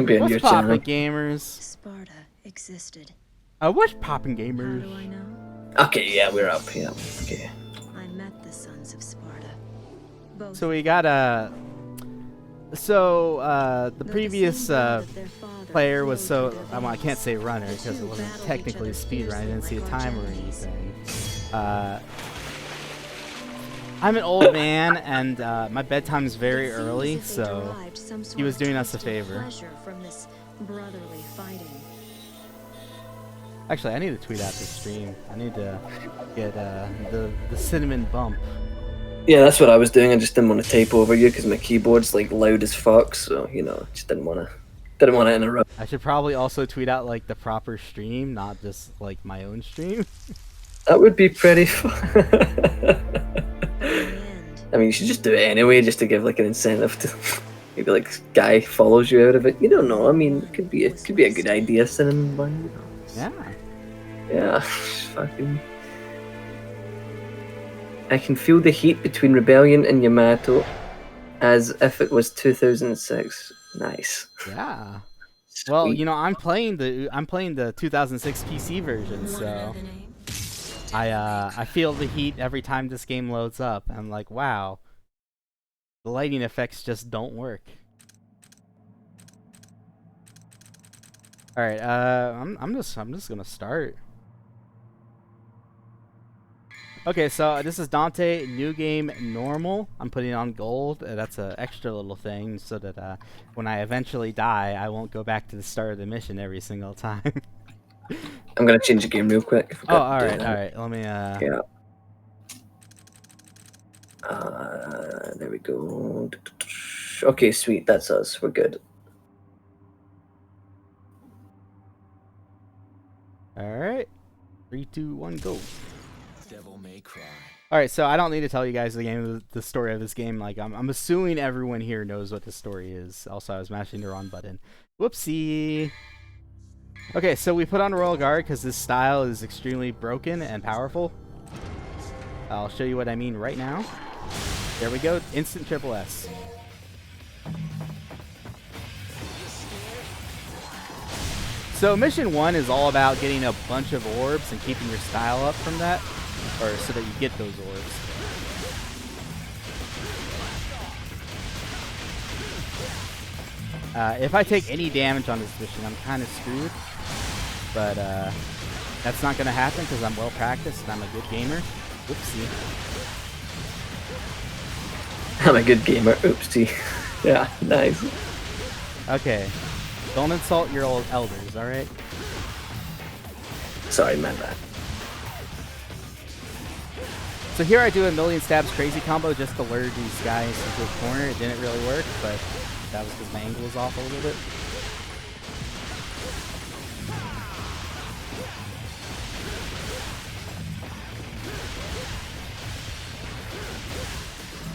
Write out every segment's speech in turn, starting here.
Be in What's your poppin', channel. gamers? Sparta existed. What's poppin', How gamers? do I know? Okay, yeah, we're up. Yeah, okay. I met the sons of Sparta. Both So we got the Though previous the same blood of their father player was flowed so through their well, I can't veins. say runner The because two it wasn't battled technically a each other speed run. I didn't see a fiercely time or like arch anything. I'm an old man and my bedtime is very It seemed early, as if they so derived some sort he was of doing us a twisted favor. pleasure from this brotherly fighting. Actually, I need to tweet out the stream. I need to get the cinnamon bump. Yeah, that's what I was doing. I just didn't want to tape over you because my keyboard's like loud as fuck. So just didn't want to interrupt. I should probably also tweet out like the proper stream, not just like my own stream. That would be pretty fun. But in the end, I mean, you should just do it anyway, just to give like an incentive to maybe like guy follows you out of it. You don't know. I mean, it could be a good idea, cinnamon bun. Yeah. Yeah, fucking. I can feel the heat between Rebellion and Yamato, as if it was 2006. Nice. Yeah. Well, Sweet. I'm playing the 2006 PC version, so I feel the heat every time this game loads up. I'm like, wow, the lighting effects just don't work. All right, I'm just gonna start. Okay, so this is Dante, new game, normal. I'm putting on gold. That's an extra little thing so that when I eventually die, I won't go back to the start of the mission every single time. I'm gonna change the game real quick. Oh, all right. Let me. Yeah. There we go. Okay, sweet. That's us. We're good. All right. 3, 2, 1, go. Devil may cry. All right, so I don't need to tell you guys the story of this game. Like I'm assuming everyone here knows what the story is. Also, I was mashing the wrong button. Whoopsie. Okay, so we put on Royal Guard because this style is extremely broken and powerful. I'll show you what I mean right now. There we go, instant triple S. So mission 1 is all about getting a bunch of orbs and keeping your style up from that, or so that you get those orbs. If I take any damage on this mission, I'm kind of screwed, but that's not going to happen because I'm well practiced and I'm a good gamer. Whoopsie. I'm a good gamer. Oopsie. Yeah, nice. Okay. Don't insult your old elders, alright? Sorry, my bad. So here I do a million stabs crazy combo just to lure these guys into a corner. It didn't really work, but that was because my angle was off a little bit.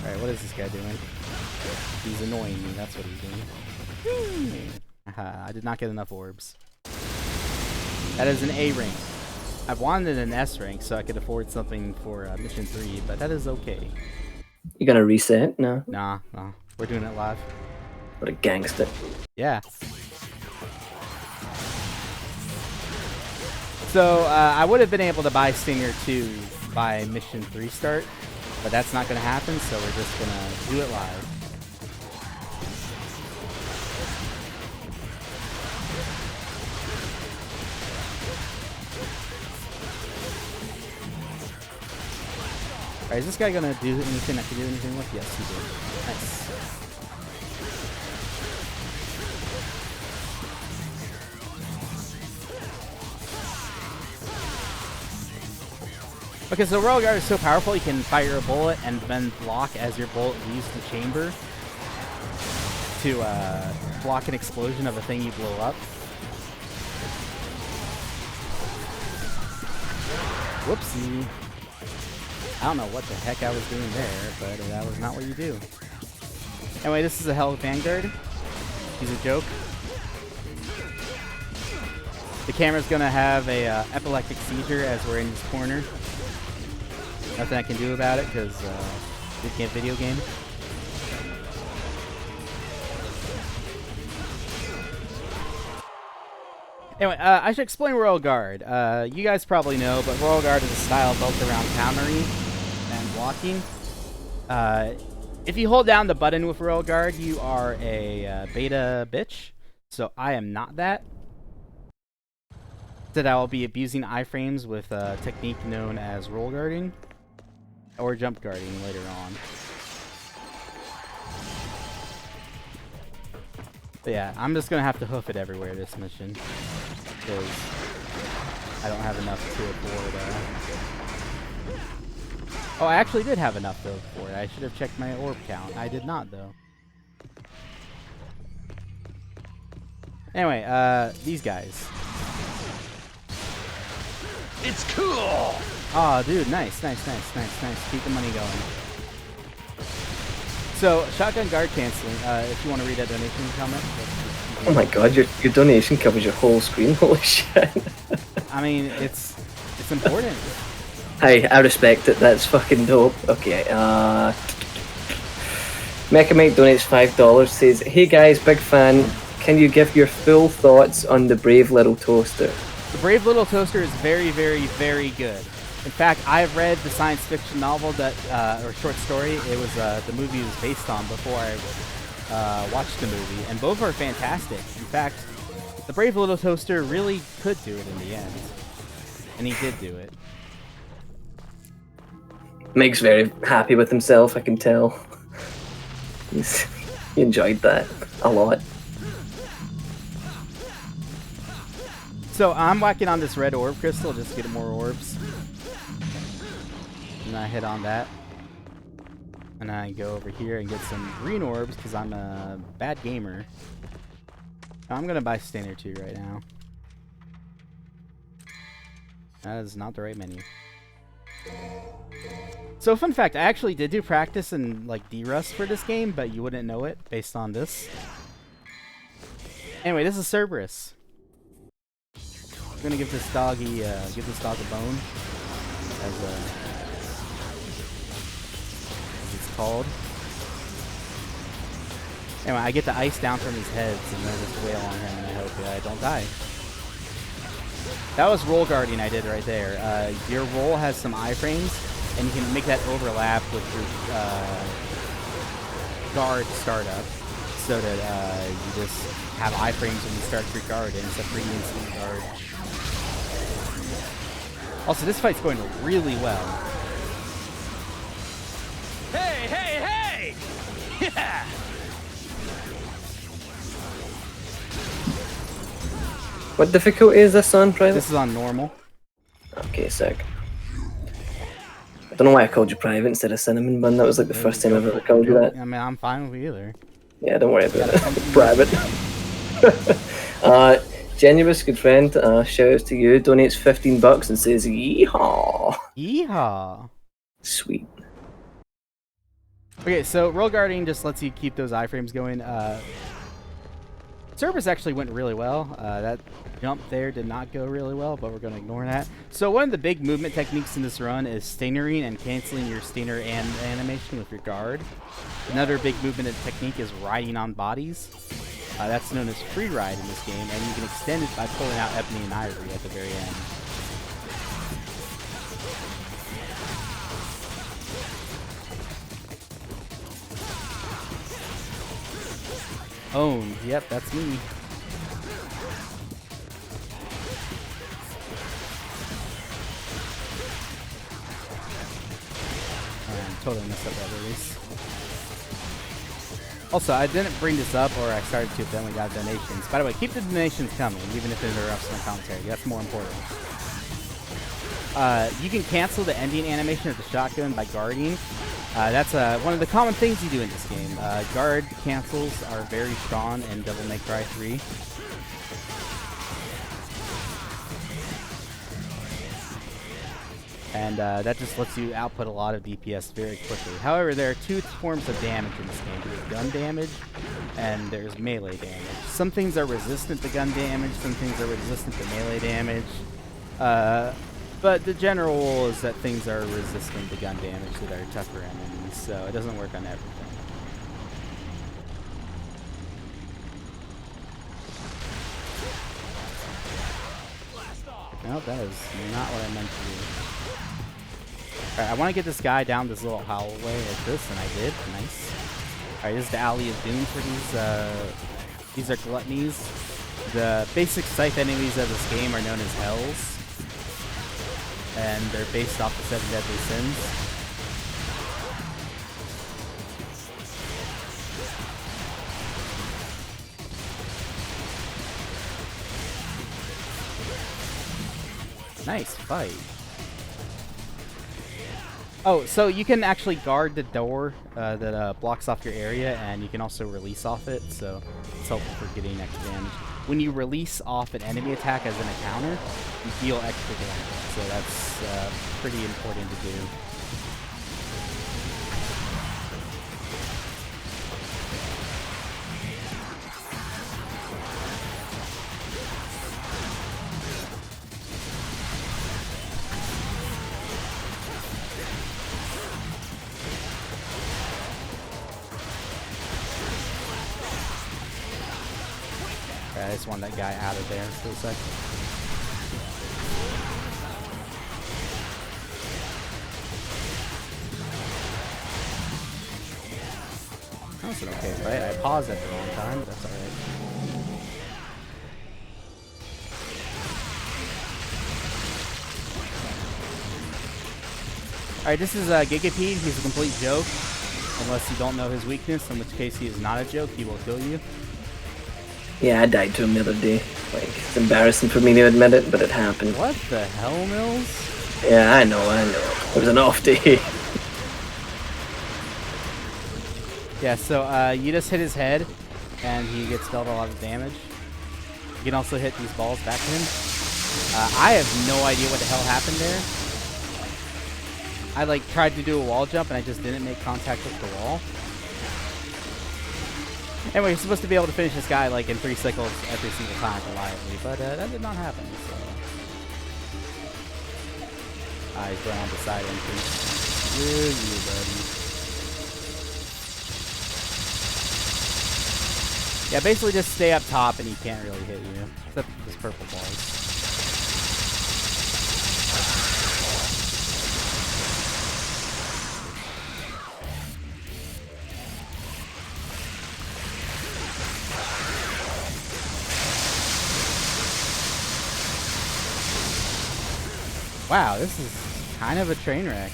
Alright, what is this guy doing? He's annoying me, that's what he's doing. I did not get enough orbs. That is an A rank. I wanted an S rank so I could afford something for mission 3, but that is okay. You gonna reset? No. Nah, we're doing it live. What a gangster. Yeah. So I would have been able to buy Stinger 2 by mission 3 start, but that's not going to happen, so we're just going to do it live. Alright, is this guy gonna do anything I can do anything with? Yes, he did. Nice. Okay, so Royal Guard is so powerful you can fire a bullet and then block as your bullet leaves the chamber to block an explosion of a thing you blow up. Whoopsie. I don't know what the heck I was doing there, but that was not what you do. Anyway, this is a Hell Vanguard. He's a joke. The camera's gonna have a epileptic seizure as we're in this corner. Nothing I can do about it because we can't video game. Anyway, I should explain Royal Guard. You guys probably know, but Royal Guard is a style built around countering and blocking. If you hold down the button with Royal Guard, you are a beta bitch. So I am not that. Instead, I will be abusing iframes with a technique known as roll guarding or jump guarding later on. But yeah, I'm just gonna have to hoof it everywhere this mission because I don't have enough to afford. Oh, I actually did have enough to afford. I should have checked my orb count. I did not though. Anyway, these guys. It's cool. Oh, dude, nice. Keep the money going. So, shotgun guard canceling. If you want to read that donation comment. Oh my god, your donation covers your whole screen. Holy shit. I mean, it's important. Hey, I respect it. That's fucking dope. Okay, Mechamite donates $5. Says, "Hey guys, big fan. Can you give your full thoughts on the Brave Little Toaster?" The Brave Little Toaster is very, very, very good. In fact, I've read the science fiction novel that, or short story, it was the movie was based on before I watched the movie, and both are fantastic. In fact, the Brave Little Toaster really could do it in the end, and he did do it. Mike's very happy with himself, I can tell. He enjoyed that a lot. So I'm whacking on this red orb crystal just to get more orbs. And I hit on that. And I go over here and get some green orbs because I'm a bad gamer. I'm going to buy Stainer 2 right now. That is not the right menu. So fun fact, I actually did do practice in like D-Rust for this game, but you wouldn't know it based on this. Anyway, this is Cerberus. I'm gonna give this dog a bone, as it's called. Anyway, I get the ice down from his heads and then just wail on him, and I hope I don't die. That was roll guarding I did right there. Your roll has some iframes, and you can make that overlap with your guard startup, so that you just have iframes when you start your guard, and it's a free instant guard. Also, this fight's going really well. Hey, hey, hey! Yeah! What difficulty is this on, Private? This is on normal. Okay, sick. I don't know why I called you Private instead of Cinnamon Bun. That was like the first time I've ever called you that. I mean, I'm fine with either. Yeah, don't worry about it. Private. Genuous, good friend, shout outs to you, donates $15 and says, yeehaw! Yeehaw! Sweet. Okay, so roll guarding just lets you keep those iframes going. Cerberus actually went really well. That jump there did not go really well, but we're going to ignore that. So one of the big movement techniques in this run is stainering and canceling your stainer and animation with your guard. Another big movement technique is riding on bodies. That's known as free ride in this game, and you can extend it by pulling out Ebony and Ivory at the very end. Owned. Yep, that's me. Totally messed up that release. Also, I didn't bring this up, or I started to, but then we got donations. By the way, keep the donations coming, even if it interrupts my commentary. That's more important. You can cancel the ending animation of the shotgun by guarding. That's one of the common things you do in this game. Guard cancels are very strong in Devil May Cry 3. And that just lets you output a lot of DPS very quickly. However, there are two forms of damage in this game. There's gun damage, and there's melee damage. Some things are resistant to gun damage, some things are resistant to melee damage. But the general rule is that things are resistant to gun damage that are tougher enemies, so it doesn't work on everything. No, that is not what I meant to do. Alright, I want to get this guy down this little hallway like this, and I did. Nice. Alright, this is the Alley of Doom for these are gluttonies. The basic scythe enemies of this game are known as Hells. And they're based off the 7 Deadly Sins. Nice fight. Oh, so you can actually guard the door that blocks off your area, and you can also release off it, so it's helpful for getting extra damage. When you release off an enemy attack as an encounter, you deal extra damage, so that's pretty important to do. I just want that guy out of there for a second. That was an okay fight. I paused at the wrong time, but that's alright. Alright, this is Gigapede. He's a complete joke. Unless you don't know his weakness, in which case he is not a joke. He will kill you. Yeah, I died to him the other day. Like, it's embarrassing for me to admit it, but it happened. What the hell, Mills? Yeah, I know. It was an off day. Yeah, so you just hit his head, and he gets dealt a lot of damage. You can also hit these balls back to him. I have no idea what the hell happened there. I like tried to do a wall jump, and I just didn't make contact with the wall. Anyway, you're supposed to be able to finish this guy like in 3 cycles every single time reliably, but that did not happen. So. He's going on the side entrance. Where are you, buddy? Yeah, basically just stay up top and he can't really hit you, except for this purple balls. Wow, this is kind of a train wreck.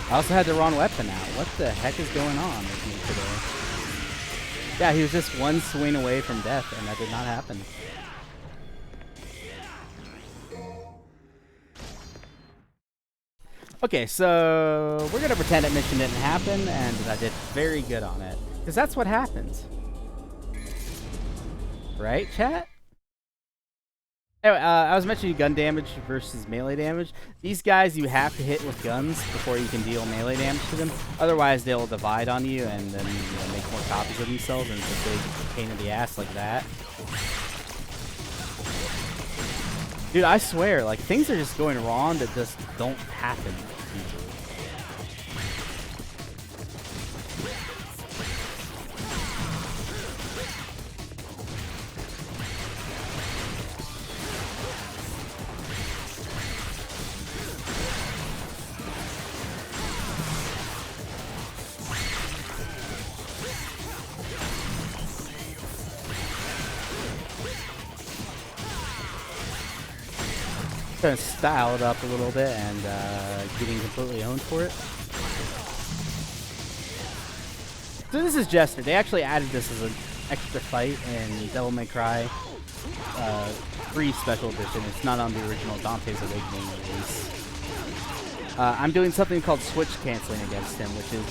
I also had the wrong weapon out. What the heck is going on with me today? Yeah, he was just one swing away from death, and that did not happen. Okay, so we're going to pretend that mission didn't happen, and I did very good on it. Because that's what happens. Right, chat? Anyway, I was mentioning gun damage versus melee damage. These guys you have to hit with guns before you can deal melee damage to them. Otherwise, they'll divide on you and then make more copies of themselves, and it's a big pain in the ass like that. Dude, I swear, like, things are just going wrong that just don't happen usually. Trying to style it up a little bit and getting completely owned for it. So this is Jester. They actually added this as an extra fight in Devil May Cry 3 Special Edition. It's not on the original Dante's Awakening release. I'm doing something called switch canceling against him, which is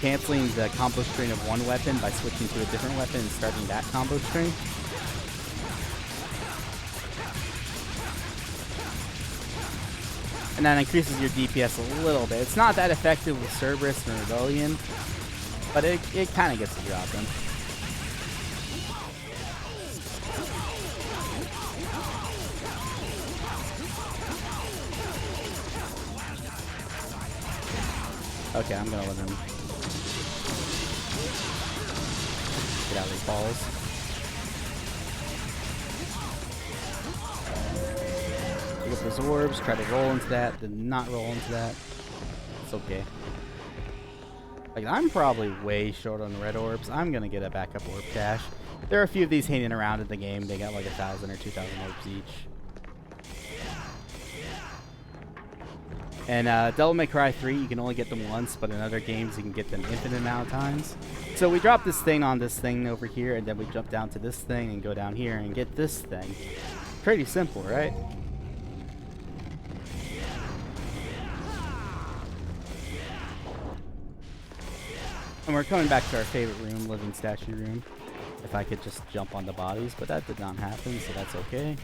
canceling the combo string of one weapon by switching to a different weapon and starting that combo string. And that increases your DPS a little bit. It's not that effective with Cerberus and Rebellion, but it kind of gets the job done. Okay, I'm gonna let him Get out of these balls. Pick up those orbs, try to roll into that, did not roll into that. It's okay. Like, I'm probably way short on red orbs. I'm gonna get a backup orb cache. There are a few of these hanging around in the game. They got like 1,000 or 2,000 orbs each. And Devil May Cry 3, you can only get them once, but in other games you can get them infinite amount of times. So we drop this thing on this thing over here, and then we jump down to this thing and go down here and get this thing. Pretty simple, right? And we're coming back to our favorite room, living statue room. If I could just jump on the bodies, but that did not happen, so that's okay.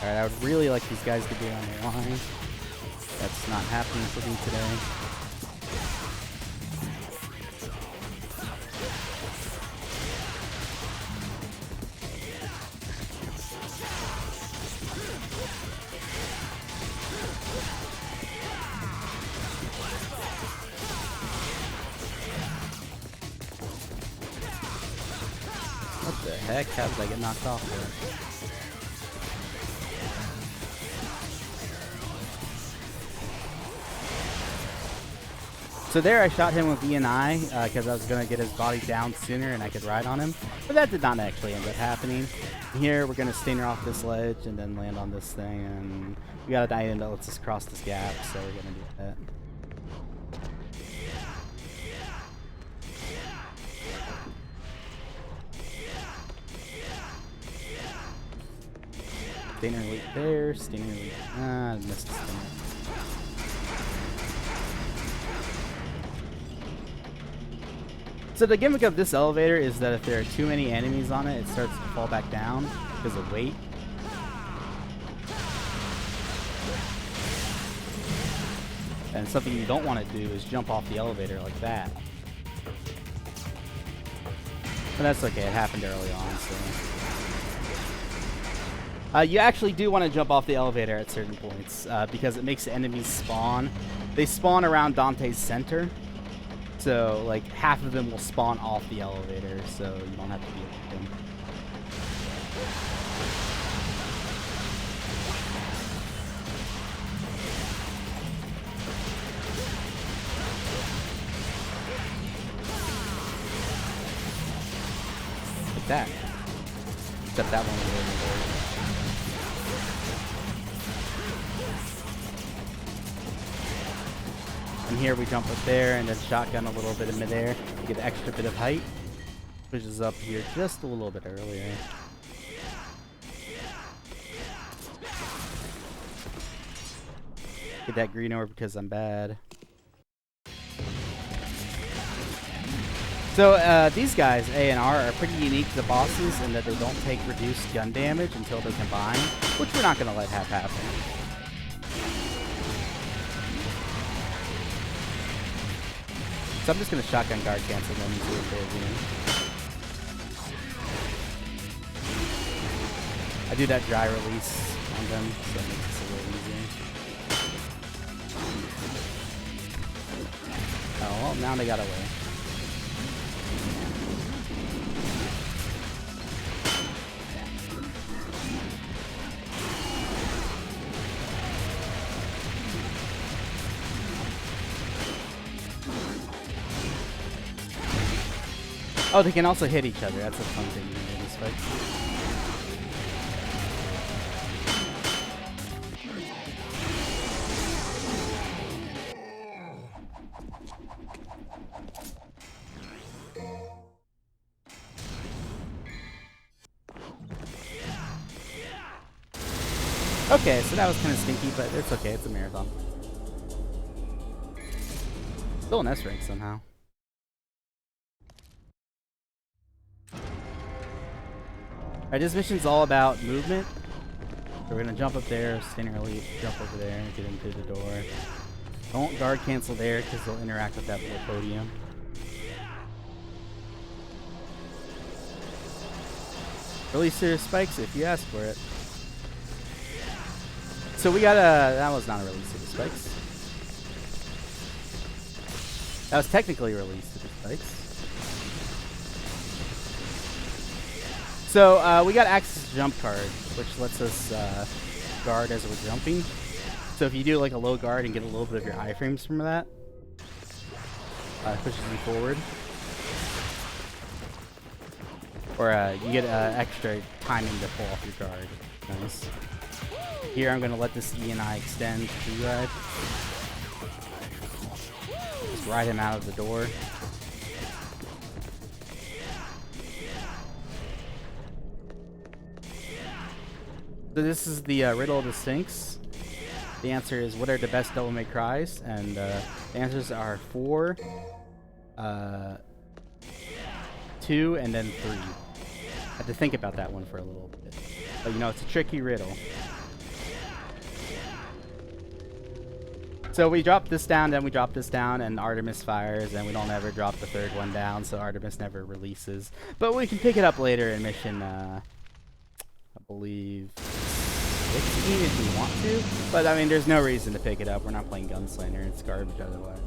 Alright, I would really like these guys to be on the line. That's not happening for me today. What the heck? How did I get knocked off there? So there I shot him with E&I because I was going to get his body down sooner and I could ride on him. But that did not actually end up happening. Here we're going to stinger off this ledge and then land on this thing. And we got an item that lets us cross this gap, so we're going to do that. Stinger leap there, stinger leap. I missed a stinger. So the gimmick of this elevator is that if there are too many enemies on it, it starts to fall back down because of weight. And something you don't want to do is jump off the elevator like that. But that's okay, it happened early on, so... you actually do want to jump off the elevator at certain points because it makes the enemies spawn. They spawn around Dante's center. So, like, half of them will spawn off the elevator, so you don't have to deal with them. Like that. Except that one was really weird. And here we jump up there and then shotgun a little bit in midair to get an extra bit of height. Pushes up here just a little bit earlier. Get that green orb because I'm bad. So these guys, A and R, are pretty unique to the bosses in that they don't take reduced gun damage until they combine, which we're not going to let happen. So I'm just going to shotgun guard cancel them and see what they're doing. I do that dry release on them, so it makes this a little easier. Oh, well, now they got away. Oh, they can also hit each other. That's a fun thing to do in this fight. Okay, so that was kind of stinky, but it's okay. It's a marathon. Still an S rank somehow. Alright, this mission's all about movement. So we're gonna jump up there, stand early, jump over there, get into the door. Don't guard cancel there because they'll interact with that little podium. Release your spikes if you ask for it. So we got a... That was not a release of the spikes. That was technically a release of the spikes. So we got access to jump card, which lets us guard as we're jumping. So if you do like a low guard and get a little bit of your iframes from that, pushes you forward. Or you get extra timing to pull off your guard. Nice. Here I'm going to let this E and I extend to ride. Just ride him out of the door. So this is the riddle of the Sphinx. The answer is, what are the best Devil May Cries? And the answers are 4, 2, and then 3. I had to think about that one for a little bit. But you know, it's a tricky riddle. So we drop this down, then we drop this down, and Artemis fires, and we don't ever drop the third one down, so Artemis never releases. But we can pick it up later in mission, I believe, 16 if we want to. But I mean, there's no reason to pick it up. We're not playing Gunslinger. It's garbage otherwise.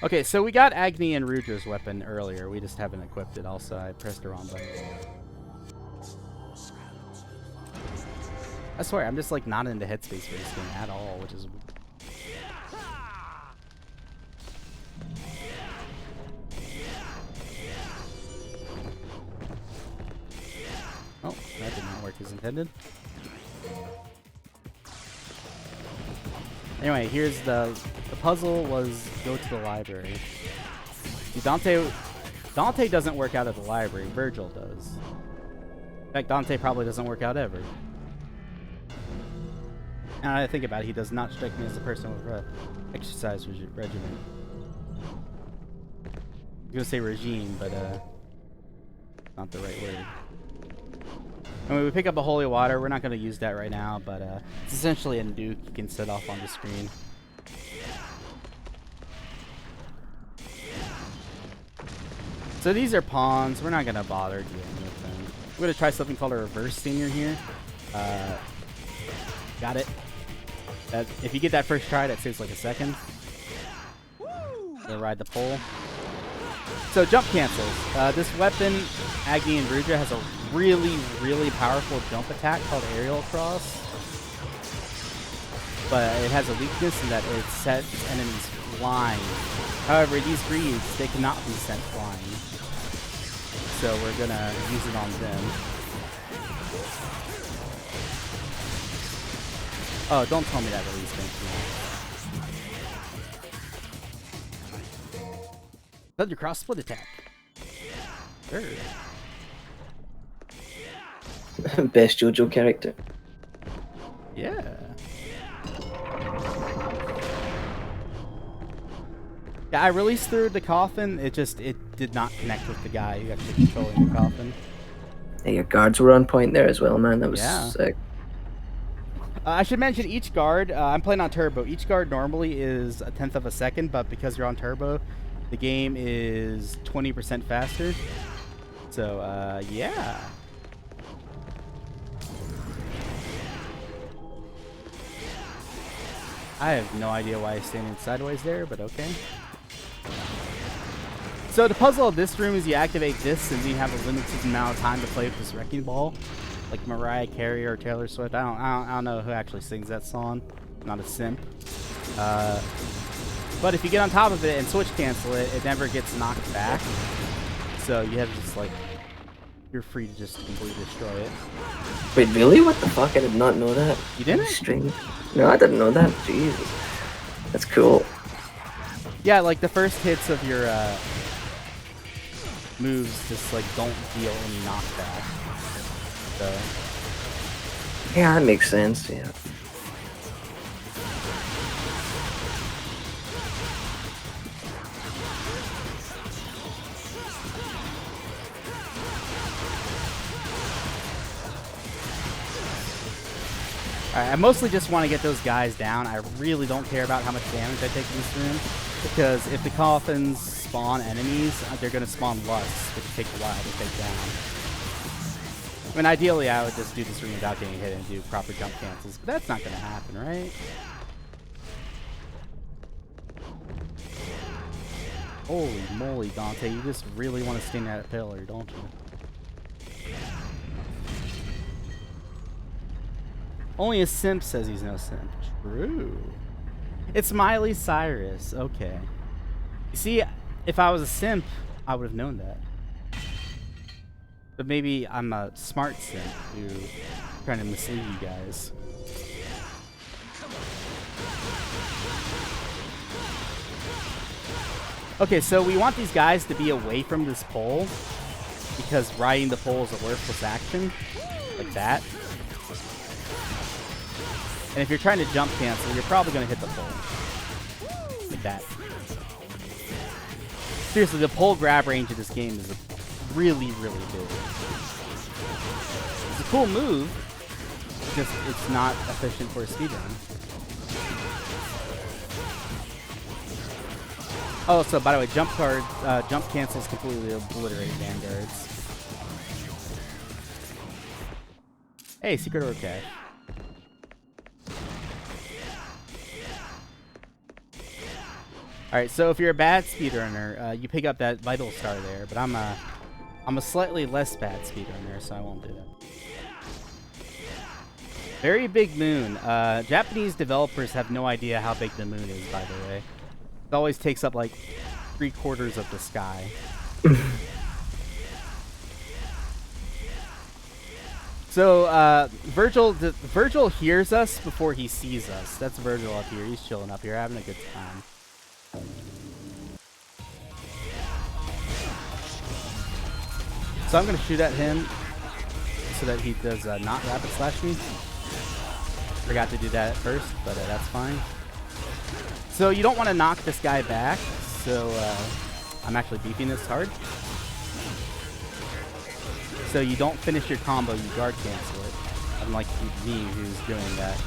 Okay, so we got Agni and Rudra's weapon earlier. We just haven't equipped it. Also, I pressed the wrong button. I swear, I'm just like not into headspace for this game at all, which is... Oh, that did not work as intended. Anyway, here's the puzzle was go to the library. See, Dante doesn't work out at the library. Virgil does. In fact, Dante probably doesn't work out ever. Now that I think about it, he does not strike me as a person with an exercise regimen. I'm gonna say regime, but not the right word. I mean, we pick up a holy water. We're not going to use that right now, but it's essentially a nuke you can set off on the screen. So these are pawns. We're not going to bother dealing with them. We're going to try something called a reverse stinger here. Got it. If you get that first try, that saves like a second. Gonna ride the pole. So jump cancels. This weapon, Agni and Rudra, has a really, really powerful jump attack called Aerial Cross. But it has a weakness in that it sets enemies flying. However, these greaves, they cannot be sent flying. So we're gonna use it on them. Oh, don't tell me that release thing. Thunder Cross split attack. Sure. Best JoJo character. Yeah. Yeah, I released through the coffin. It did not connect with the guy who actually controlling the coffin. Yeah, your guards were on point there as well, man. That was sick. I should mention each guard. I'm playing on turbo. Each guard normally is 1/10 of a second, but because you're on turbo, the game is 20% faster. So, yeah. I have no idea why he's standing sideways there, but okay. So the puzzle of this room is you activate this and you have a limited amount of time to play with this wrecking ball. Like Mariah Carey or Taylor Swift. I don't know who actually sings that song. I'm not a simp. But if you get on top of it and switch cancel it, it never gets knocked back. So you have to just like, you're free to just completely destroy it. Wait, really? What the fuck? I did not know that. You didn't? Strange. No, I didn't know that. Jesus. That's cool. Yeah, like the first hits of your moves just like don't deal any knockback. So. Yeah, that makes sense, yeah. Alright, I mostly just want to get those guys down. I really don't care about how much damage I take in this room, because if the coffins spawn enemies, they're going to spawn lusts, which take a while to take down. I mean, ideally, I would just do this room without getting hit and do proper jump cancels, but that's not going to happen, right? Holy moly, Dante, you just really want to sting at a pillar, don't you? Only a simp says he's no simp. True. It's Miley Cyrus. Okay. You see, if I was a simp, I would have known that. But maybe I'm a smart simp who's trying to mislead you guys. Okay, so we want these guys to be away from this pole, because riding the pole is a worthless action, like that. And if you're trying to jump cancel, you're probably going to hit the pole, like that. Seriously, the pole grab range of this game is really, really big. It's a cool move, just it's not efficient for a speedrun. Oh, so by the way, jump cancels completely obliterate vanguards. Hey, secret orb cache. Alright, so if you're a bad speedrunner, you pick up that vital star there, but I'm a slightly less bad speedrunner, so I won't do that. Very big moon. Japanese developers have no idea how big the moon is, by the way. It always takes up like 3/4 of the sky. So, Virgil hears us before he sees us. That's Virgil up here. He's chilling up here, having a good time. So I'm going to shoot at him so that he does not rapid slash me. Forgot to do that at first, but that's fine. So you don't want to knock this guy back, so I'm actually beefing this hard. So you don't finish your combo, you guard cancel it. Unlike me, who's doing that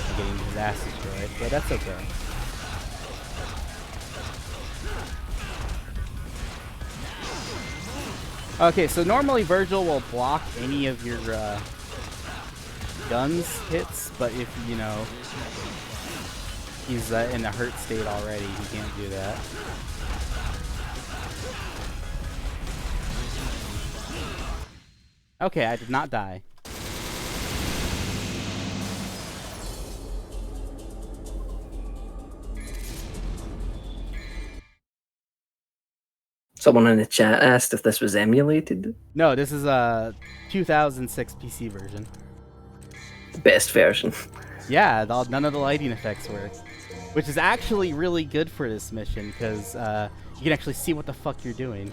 and getting his ass destroyed, but that's okay. Okay, so normally Virgil will block any of your guns hits, but if, you know, he's in a hurt state already, he can't do that. Okay, I did not die. Someone in the chat asked if this was emulated. No, this is a 2006 PC version. Best version. Yeah, none of the lighting effects work. Which is actually really good for this mission, because you can actually see what the fuck you're doing.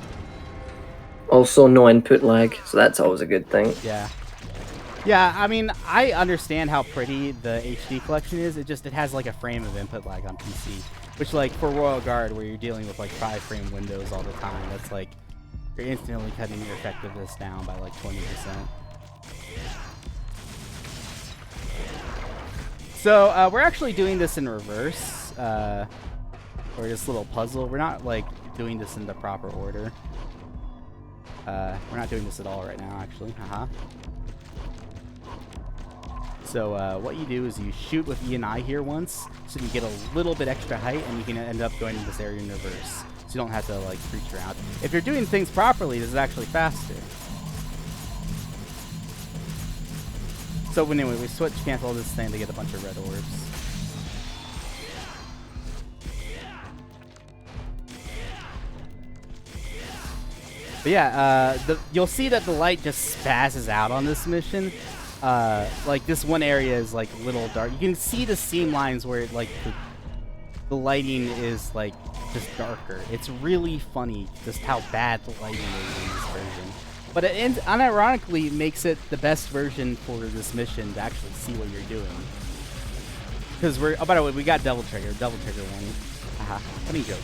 Also, no input lag, so that's always a good thing. Yeah. Yeah, I mean, I understand how pretty the HD collection is. It has like a frame of input lag on PC. Which, like, for Royal Guard, where you're dealing with like 5-frame windows all the time, that's like, you're instantly cutting your effectiveness down by like 20%. So, we're actually doing this in reverse, or this little puzzle. We're not, like, doing this in the proper order. We're not doing this at all right now, actually. So, what you do is you shoot with E and I here once, so you get a little bit extra height, and you can end up going to this area in reverse. So you don't have to, like, reach around. If you're doing things properly, this is actually faster. So anyway, we switch cancel this thing to get a bunch of red orbs. But yeah, you'll see that the light just spazzes out on this mission. Like this one area is like a little dark. You can see the seam lines where it, like the lighting is like just darker. It's really funny just how bad the lighting is in this version. But it unironically makes it the best version for this mission to actually see what you're doing. Because oh, by the way, we got double trigger one. Funny joke.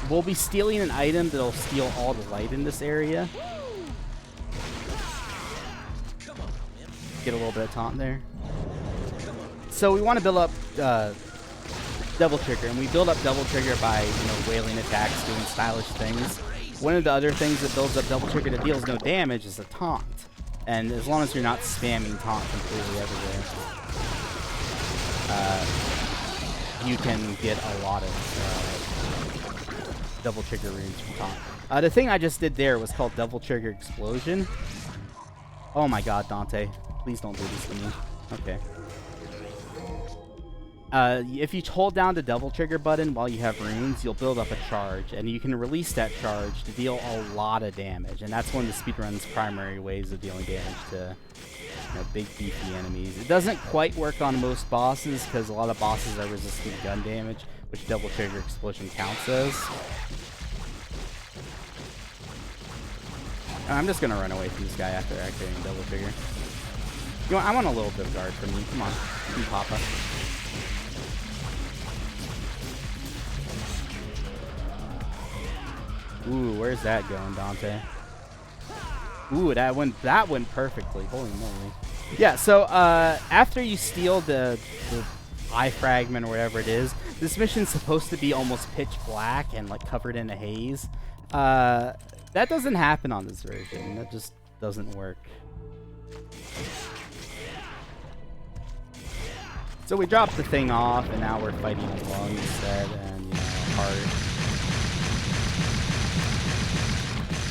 We'll be stealing an item that'll steal all the light in this area. Get a little bit of taunt there. So we want to build up double trigger, and we build up double trigger by, you know, wailing attacks, doing stylish things. One of the other things that builds up double trigger that deals no damage is a taunt. And as long as you're not spamming taunt completely everywhere, you can get a lot of double trigger runes from taunt. The thing I just did there was called double trigger explosion. Oh my god, Dante. Please don't do this to me. Okay. If you hold down the double trigger button while you have runes, you'll build up a charge, and you can release that charge to deal a lot of damage. And that's one of the speedrun's primary ways of dealing damage to, you know, big beefy enemies. It doesn't quite work on most bosses because a lot of bosses are resistant to gun damage, which double trigger explosion counts as. I'm just gonna run away from this guy after activating double trigger. You know, I want a little bit of guard from you. Come on, you Papa. Ooh, where's that going, Dante? Ooh, that went perfectly. Holy moly. Yeah, so after you steal the eye fragment or whatever it is, this mission's supposed to be almost pitch black and like covered in a haze. That doesn't happen on this version. That just doesn't work. So we dropped the thing off, and now we're fighting a lung instead, and, you know, heart.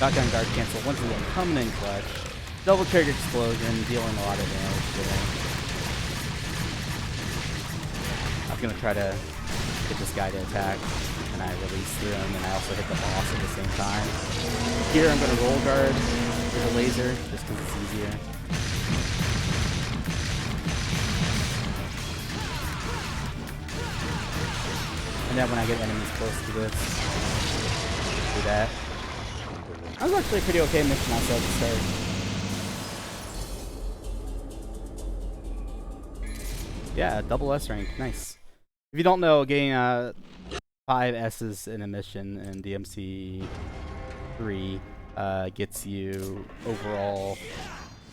Shotgun guard cancel once again, coming in clutch. Double trigger explosion, dealing a lot of damage there. I'm gonna try to get this guy to attack, and I release through him, and I also hit the boss at the same time. Here I'm gonna roll guard with a laser, just because it's easier. And then when I get enemies close to this, do that. That was actually a pretty okay mission outside the start. Yeah, double S rank, nice. If you don't know, getting 5 S's in a mission in DMC3 gets you overall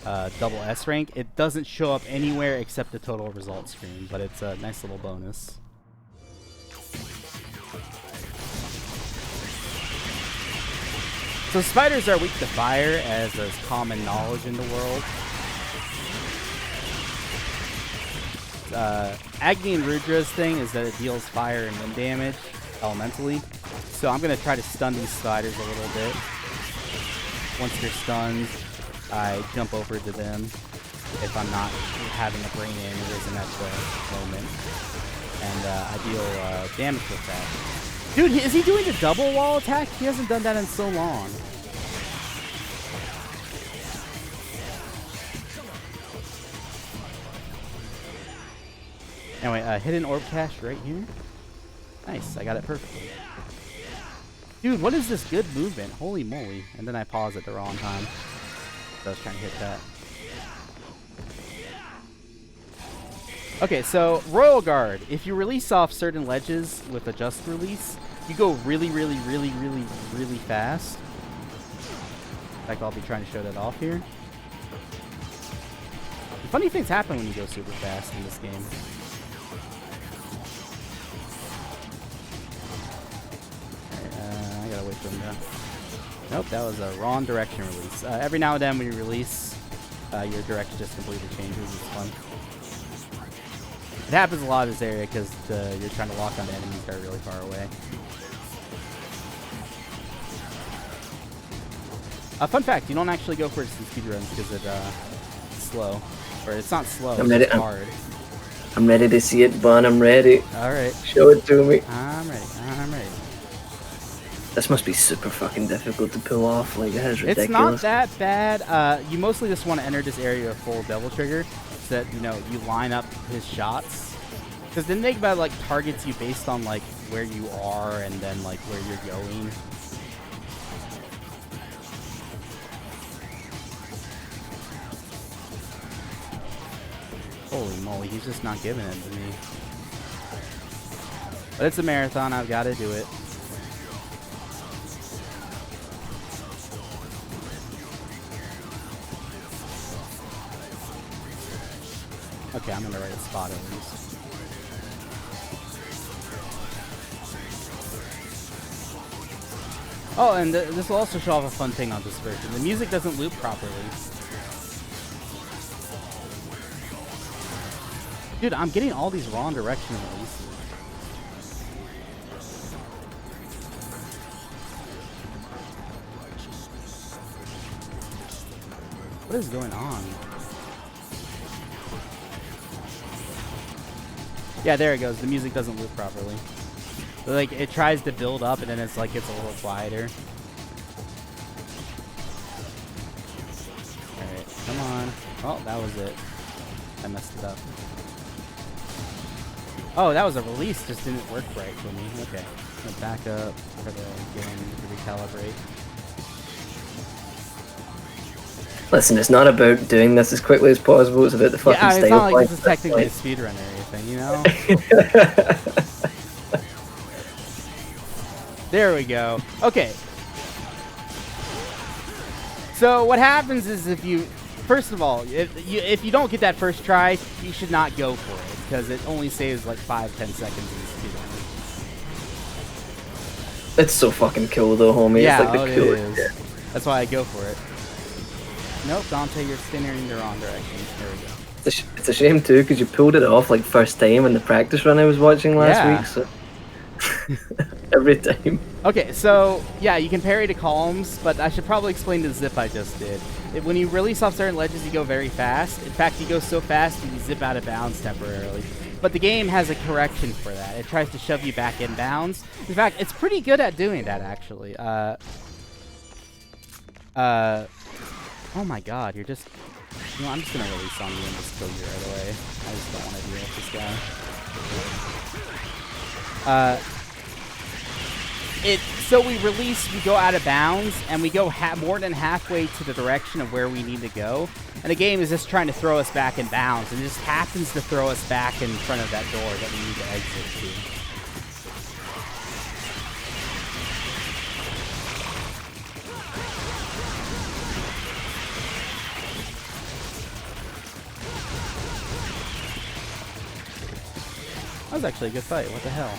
double S rank. It doesn't show up anywhere except the total results screen, but it's a nice little bonus. So spiders are weak to fire, as is common knowledge in the world. Agni and Rudra's thing is that it deals fire and wind damage elementally. So I'm going to try to stun these spiders a little bit. Once they're stunned, I jump over to them if I'm not having a brain aneurysm at the moment. And I deal damage with that. Dude, is he doing the double wall attack? He hasn't done that in so long. Anyway, hidden orb cache right here. Nice, I got it perfectly. Dude, what is this good movement? Holy moly. And then I pause at the wrong time. So I was trying to hit that. Okay, so Royal Guard. If you release off certain ledges with a just release, you go really, really, really, really, really fast. In fact, I'll be trying to show that off here. Funny things happen when you go super fast in this game. I gotta wait for them to... Nope, that was a wrong direction release. Every now and then when you release, your direction just completely changes. It's fun. It happens a lot in this area because you're trying to lock onto enemies that are really far away. Fun fact, you don't actually go for it in speedruns because it's slow. Or it's not slow, it's hard. I'm ready to see it, Bun. I'm ready. Alright. Show it to me. I'm ready. I'm ready. This must be super fucking difficult to pull off. Like, that is ridiculous. It's not that bad. You mostly just want to enter this area with full double trigger so that, you know, you line up his shots. Because then think about, like, targets you based on, like, where you are and then, like, where you're going. Holy moly, he's just not giving it to me. But it's a marathon, I've got to do it. Okay, I'm in the right spot at least. Oh, and this will also show off a fun thing on this version. The music doesn't loop properly. Dude, I'm getting all these wrong direction releases. What is going on? Yeah, there it goes. The music doesn't loop properly. So, like, it tries to build up and then it's like it's a little quieter. Alright, come on. Oh, that was it. I messed it up. Oh, that was a release, just didn't work right for me. Okay. I'm gonna back up for the game to recalibrate. Listen, it's not about doing this as quickly as possible, it's about the fucking Yeah, style. it's not like point. this is technically a speedrun or anything, you know? There we go. Okay. So what happens is if you, first of all, if you don't get that first try, you should not go for it because it only saves like 5-10 seconds in speedrun. It's so fucking cool though, homie. Yeah, it's like the coolest. it is. That's why I go for it. Nope, Dante, you're spinning in the wrong direction. There we go. It's a shame too because you pulled it off like first time in the practice run I was watching last week. So every time. Okay, so yeah, you can parry to columns, but I should probably explain the zip I just did. When you release off certain ledges, you go very fast. In fact, you go so fast you zip out of bounds temporarily. But the game has a correction for that. It tries to shove you back in bounds. In fact, it's pretty good at doing that, actually. Oh my god, you're just... You know, I'm just gonna release on you and just kill you right away. I just don't want to deal with this guy. So we release, we go out of bounds, and we go more than halfway to the direction of where we need to go. And the game is just trying to throw us back in bounds, and it just happens to throw us back in front of that door that we need to exit to. That was actually a good fight. What the hell?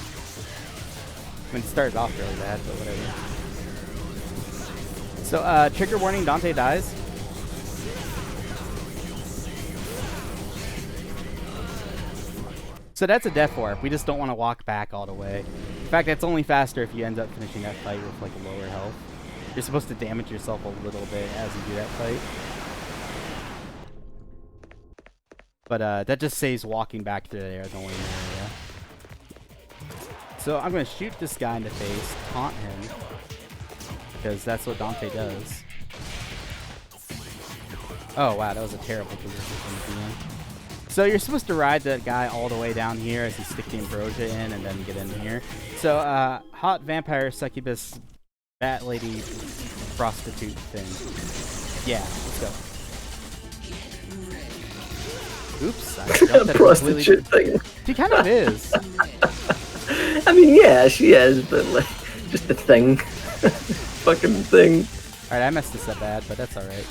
I mean, it started off really bad, but whatever. So, trigger warning, Dante dies. So that's a death warp. We just don't want to walk back all the way. In fact, it's only faster if you end up finishing that fight with, like, lower health. You're supposed to damage yourself a little bit as you do that fight. But, that just saves walking back to the only area. So I'm going to shoot this guy in the face, taunt him, because that's what Dante does. Oh wow, that was a terrible position from the DM. So you're supposed to ride that guy all the way down here as you stick the ambrosia in and then get in here. So hot vampire succubus bat lady prostitute thing. Yeah, let's go. Oops, I jumped at prostitute thing. She kind of is. I mean, yeah, she is, but like, just a thing. Fucking thing. Alright, I messed this up bad, but that's alright.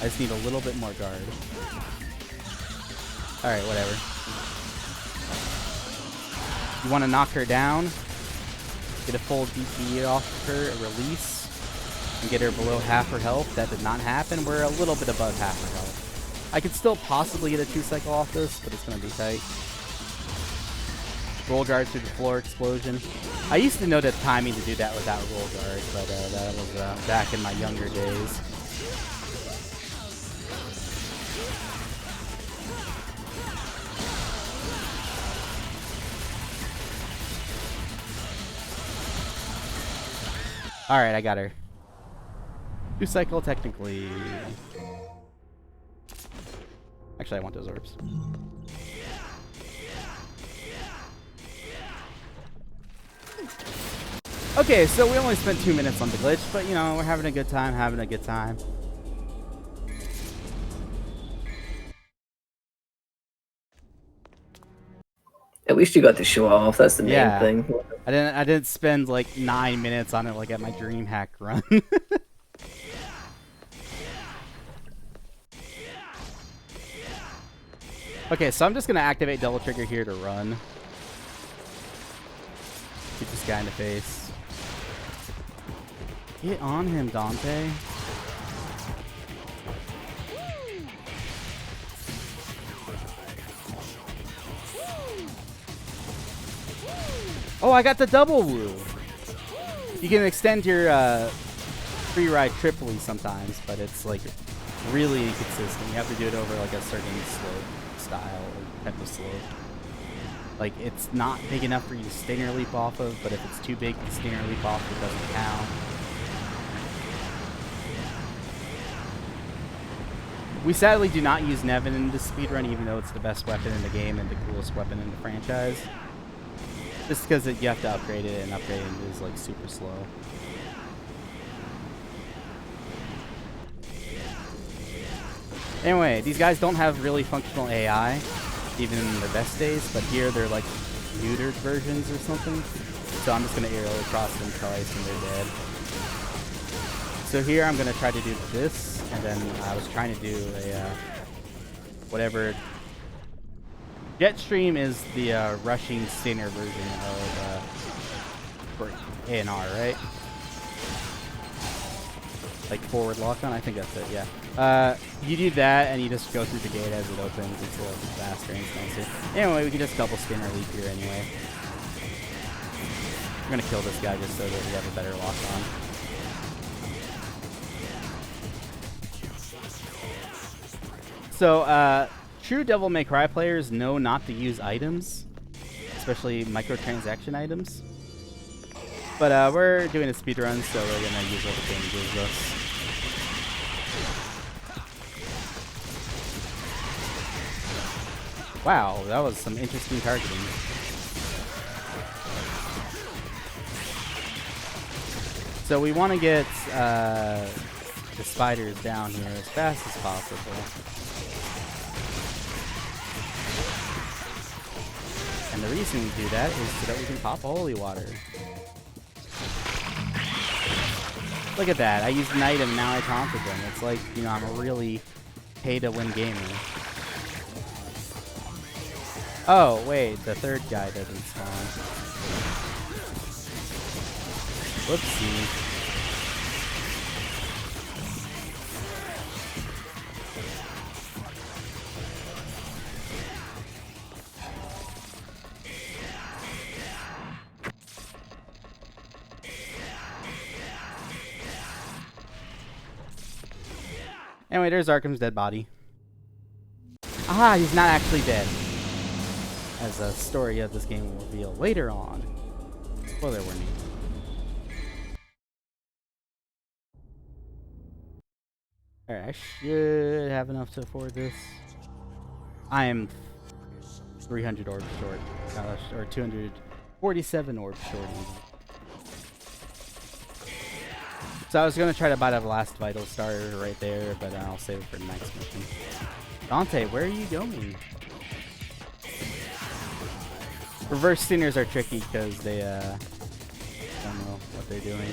I just need a little bit more guard. Alright, whatever. You want to knock her down, get a full DP off of her, a release, and get her below half her health. That did not happen. We're a little bit above half her health. I could still possibly get a 2-cycle off this, but it's going to be tight. Roll guard through the floor explosion. I used to know the timing to do that without roll guard, but that was back in my younger days. Alright, I got her. 2-cycle technically. Actually, I want those orbs. Okay, so we only spent 2 minutes on the glitch, but you know, we're having a good time, At least you got to show it off. That's the main thing. I didn't spend like 9 minutes on it like at my dream hack run. Okay, so I'm just gonna activate double trigger here to run. Shoot this guy in the face. Get on him, Dante. Oh, I got the double woo. You can extend your free ride triply sometimes, but it's like really inconsistent. You have to do it over like a certain slope style or type of slope. Like it's not big enough for you to stinger leap off of, but if it's too big to stinger leap off, it doesn't count. We sadly do not use Nevin in this speedrun, even though it's the best weapon in the game and the coolest weapon in the franchise. Just because you have to upgrade it, and upgrading is like super slow. Anyway, these guys don't have really functional AI, even in their best days, but here they're like neutered versions or something. So I'm just going to aerial across them twice and they're dead. So here I'm going to try to do this, and then I was trying to do a whatever. Jetstream is the rushing stinger version of ANR, right? Like forward lock on, I think that's it, yeah. You do that and you just go through the gate as it opens. It's a little bit faster and it's nicer. Anyway, we can just double spin our leap here anyway. We're gonna kill this guy just so that we have a better lock on. So, true Devil May Cry players know not to use items, especially microtransaction items. But we're doing a speedrun, so we're gonna use what the game gives us. Wow, that was some interesting targeting. So we want to get the spiders down here as fast as possible. And the reason we do that is so that we can pop holy water. Look at that, I used an item and now I taunted them. It's like, you know, I'm a really pay-to-win gamer. Oh, wait, the third guy doesn't spawn. Whoopsie. Anyway, there's Arkham's dead body. Ah, he's not actually dead. As a story of this game will reveal later on. Spoiler warning. Alright, I should have enough to afford this. I am 300 orbs short. Or 247 orbs short. So I was going to try to buy the last vital starter right there, but I'll save it for the next mission. Dante, where are you going? Reverse stingers are tricky because they don't know what they're doing.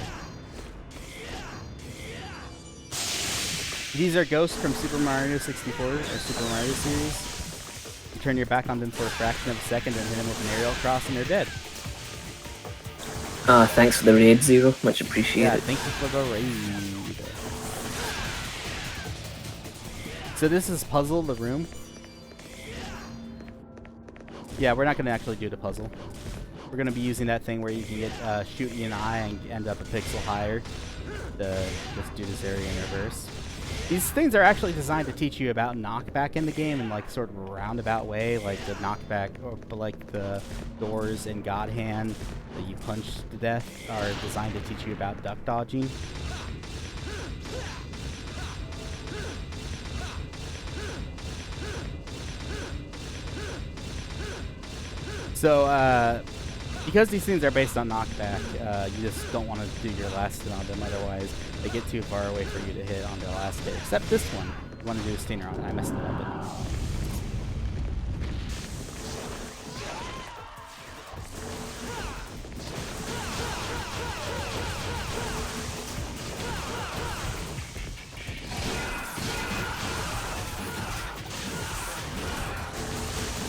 These are ghosts from Super Mario 64 or Super Mario series. You turn your back on them for a fraction of a second and hit them with an aerial cross and they're dead. Thanks for the raid, Zero. Much appreciated. Yeah, thank you for the raid. So this is puzzle the room. Yeah, we're not going to actually do the puzzle. We're going to be using that thing where you can get shoot in an eye and end up a pixel higher to just do this area in reverse. These things are actually designed to teach you about knockback in the game in like sort of a roundabout way, like the knockback, or like the doors in God Hand that you punch to death are designed to teach you about duck dodging. So, because these things are based on knockback, you just don't want to do your last hit on them, otherwise they get too far away for you to hit on their last hit. Except this one. You want to do a stinger on it. I messed it up. But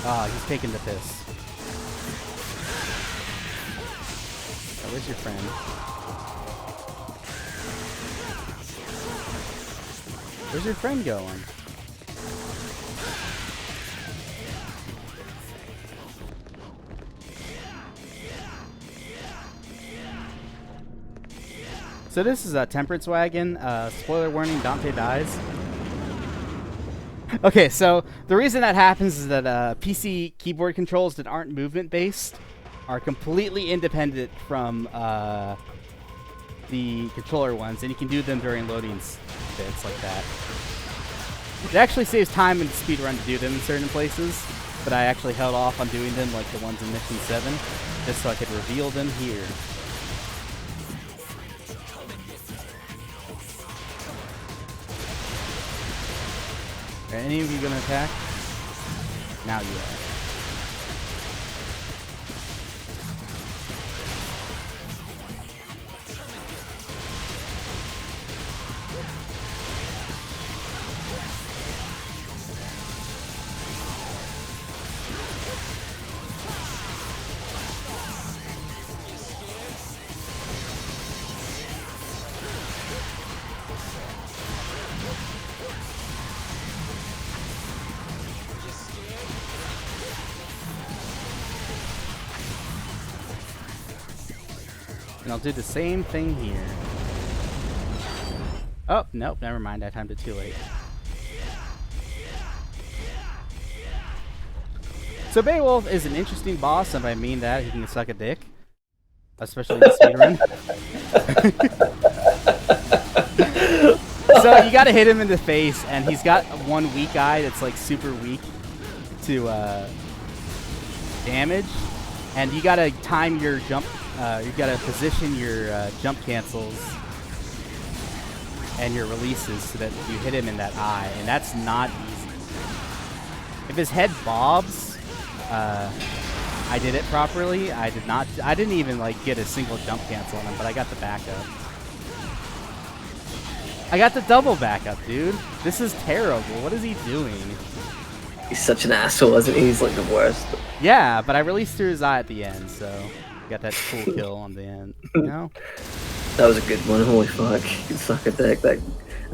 Ah, he's taking the piss. Oh, where's your friend? Where's your friend going? So this is a Temperance Wagon. Spoiler warning, Dante dies. Okay, so the reason that happens is that PC keyboard controls that aren't movement-based are completely independent from the controller ones, and you can do them during loading bits like that. It actually saves time in the speedrun to do them in certain places, but I actually held off on doing them like the ones in Mission 7, just so I could reveal them here. Are any of you gonna attack? Now you are. And I'll do the same thing here. Oh, nope, never mind. I timed it too late. So Beowulf is an interesting boss, and I mean that he can suck a dick. Especially in the speedrun. So you gotta hit him in the face, and he's got one weak eye that's like super weak to damage. And you gotta time your jump. You gotta position your jump cancels and your releases so that you hit him in that eye, and that's not easy. If his head bobs, I did it properly. I did not. I didn't even like get a single jump cancel on him, but I got the backup. I got the double backup, dude. This is terrible. What is he doing? He's such an asshole, isn't he? He's like the worst. Yeah, but I released through his eye at the end, so. Got that cool kill on the end, you know? That was a good one. Holy fuck! You suck a dick. That.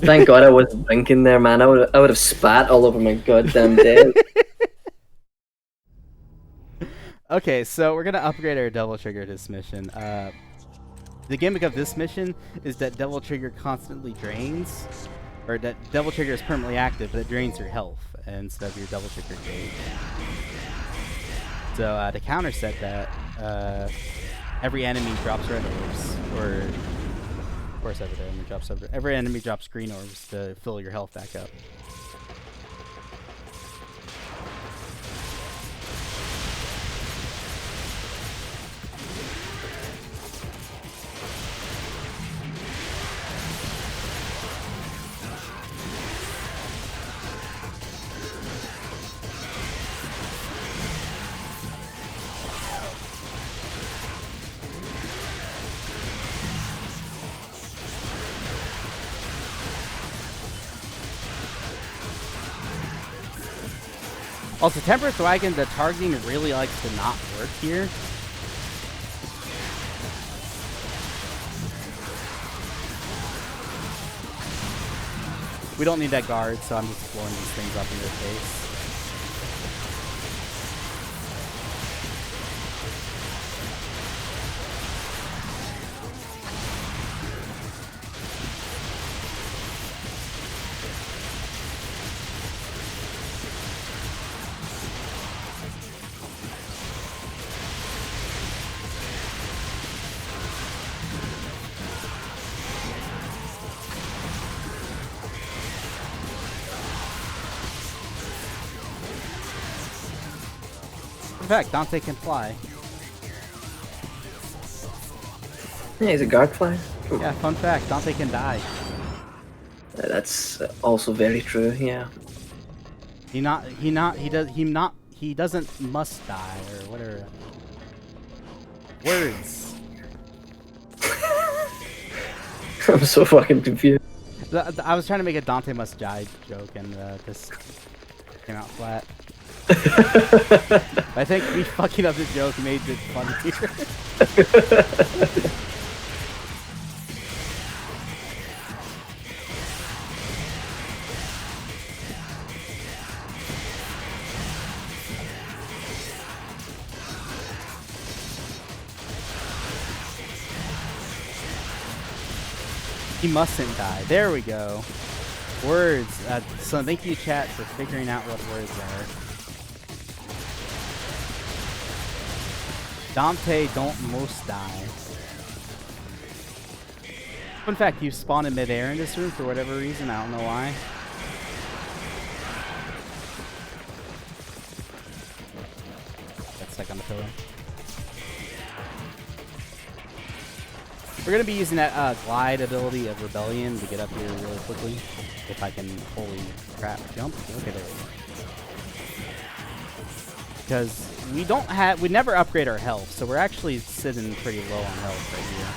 Thank God I wasn't blinking there, man. I would have spat all over my goddamn dead. Okay, so we're gonna upgrade our Devil Trigger to this mission. The gimmick of this mission is that Devil Trigger constantly drains, or that Devil Trigger is permanently active, but it drains your health instead of your Devil Trigger gauge. So to counter set that, every enemy drops red orbs, or of course every enemy drops green orbs to fill your health back up. Also, Temperance Wagon, the targeting really likes to not work here. We don't need that guard, so I'm just blowing these things up in their face. In fact, Dante can fly. Yeah, he's a guard flyer. Yeah, fun fact, Dante can die. That's also very true. Yeah. He doesn't must die, or whatever. Words. I'm so fucking confused. I was trying to make a Dante must die joke, and this came out flat. I think me fucking up the joke made it funnier. He mustn't die. There we go. Words. So thank you, chat, for figuring out what words are. Dante, don't most die. Fun fact, you spawn in midair in this room for whatever reason. I don't know why. That's stuck on the pillar. We're going to be using that glide ability of Rebellion to get up here really quickly. If I can, holy crap, jump. Okay, there we go. Because we never upgrade our health, so we're actually sitting pretty low on health right here.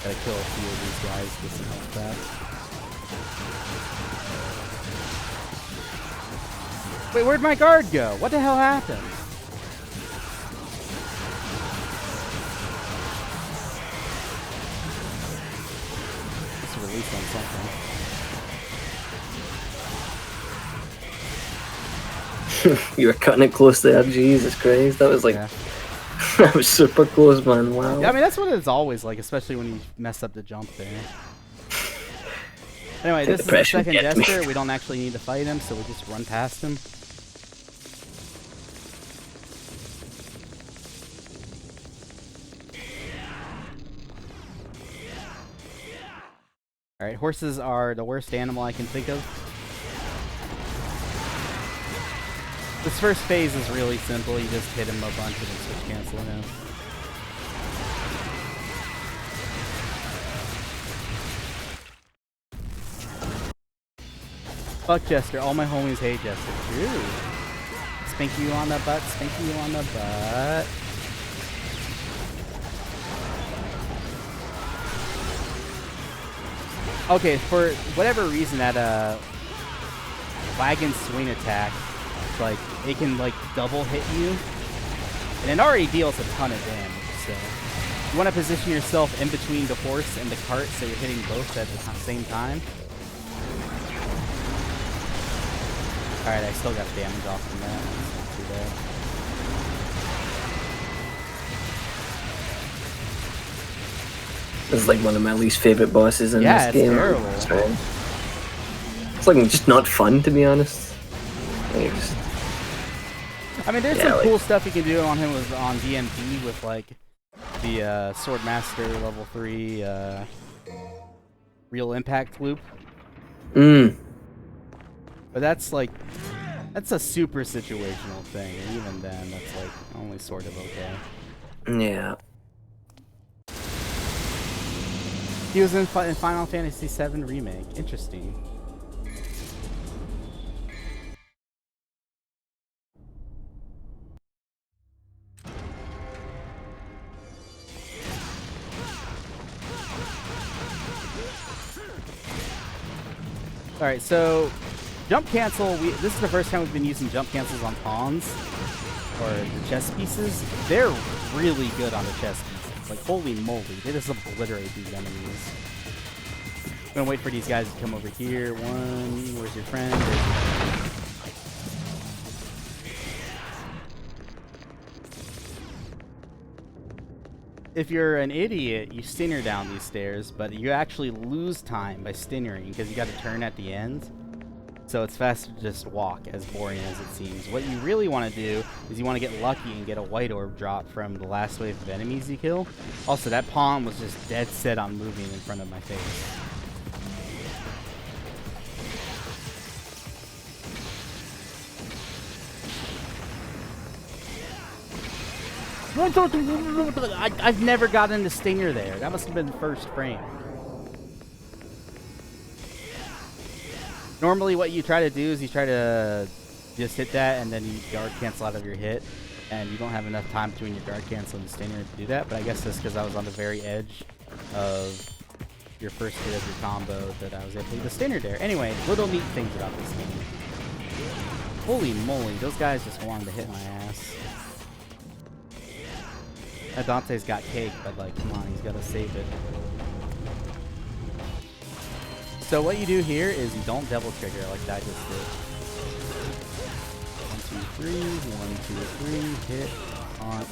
Gotta kill a few of these guys to get some health back. Wait, where'd my guard go? What the hell happened? Release on something. You were cutting it close there, Jesus Christ. That was like, yeah. That was super close, man. Wow. Yeah, I mean, that's what it's always like, especially when you mess up the jump there. Anyway, this is the second Jester. We don't actually need to fight him, so we just run past him. Alright, horses are the worst animal I can think of. This first phase is really simple. You just hit him a bunch and then switch cancel him out. Fuck Jester. All my homies hate Jester. True. Spank you on the butt. Spank you on the butt. Okay, for whatever reason, that wagon swing attack, like, it can like double hit you, and it already deals a ton of damage. So you want to position yourself in between the horse and the cart, so you're hitting both at the same time. All right, I still got damage off from that. That's not too bad. This is like one of my least favorite bosses in this game. Yeah, it's terrible. It's like just not fun, to be honest. I mean, there's some cool stuff you can do on him on DMT with like the Swordmaster level 3 real impact loop. But that's like, that's a super situational thing, and even then, that's like only sort of okay. Yeah. He was in Final Fantasy VII Remake. Interesting. Alright, so jump cancel, this is the first time we've been using jump cancels on pawns, or the chess pieces. They're really good on the chess pieces. Like, holy moly, they just obliterate these enemies. I'm gonna wait for these guys to come over here. One, where's your friend? If you're an idiot, you stinner down these stairs, but you actually lose time by stinnering because you gotta turn at the end. So it's faster to just walk, as boring as it seems. What you really want to do is you want to get lucky and get a white orb drop from the last wave of enemies you kill. Also, that pawn was just dead set on moving in front of my face. I've never gotten the stinger there. That must have been the first frame. Normally what you try to do is you try to just hit that and then you guard cancel out of your hit, and you don't have enough time between your guard cancel and stinger to do that, but I guess that's because I was on the very edge of your first hit of your combo that I was able to do the standard there. Anyway, little neat things about this game. Holy moly, those guys just wanted to hit my ass. Dante's got cake, but like, come on, he's got to save it. So what you do here is you don't double trigger like that just did. 1, 2, 3, 1, 2, 3, hit on.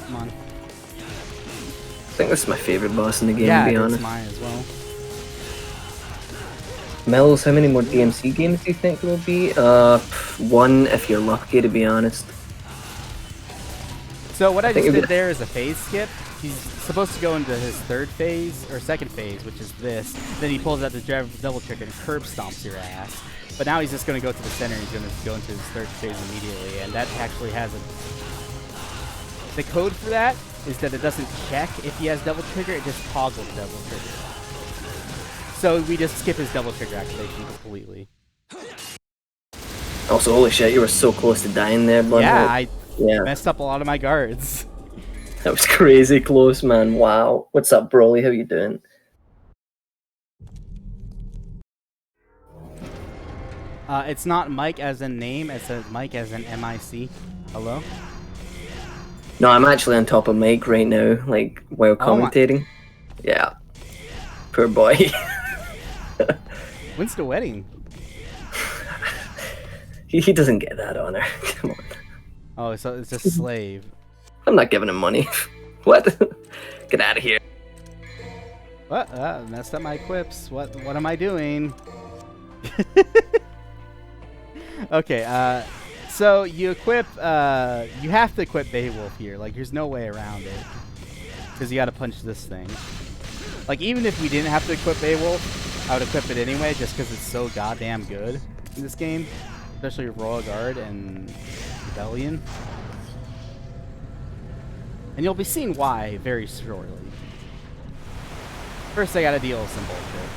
Come on. I think this is my favorite boss in the game, Yeah, to be it's honest. mine as well. Mellows, how many more DMC games do you think there will be? One if you're lucky, to be honest. So what I think just it did there is a phase skip. He's supposed to go into his third phase, or second phase, which is this. Then he pulls out the double trigger and curb stomps your ass. But now he's just going to go to the center and he's going to go into his third phase immediately. And that actually has a... The code for that is that it doesn't check if he has double trigger, it just toggles double trigger. So we just skip his double trigger activation completely. Also, holy shit, you were so close to dying there, bud. Yeah, I Yeah, messed up a lot of my guards. that was crazy close, man. Wow. What's up, Broly? How you doing? It's not Mike as in name, it says Mike as in MIC. Hello? No, I'm actually on top of Mike right now, like, while Oh my- commentating. Yeah. Poor boy. When's the wedding? he doesn't get that honor. Come on. Oh, so it's a slave. I'm not giving him money. What? Get out of here. What? Messed up my equips. What am I doing? Okay, so you equip, you have to equip Beowulf here. Like, there's no way around it. Because you gotta punch this thing. Like, even if we didn't have to equip Beowulf, I would equip it anyway, just because it's so goddamn good in this game. Especially Royal Guard and Rebellion. And you'll be seeing why very shortly. First, I gotta deal with some bullshit.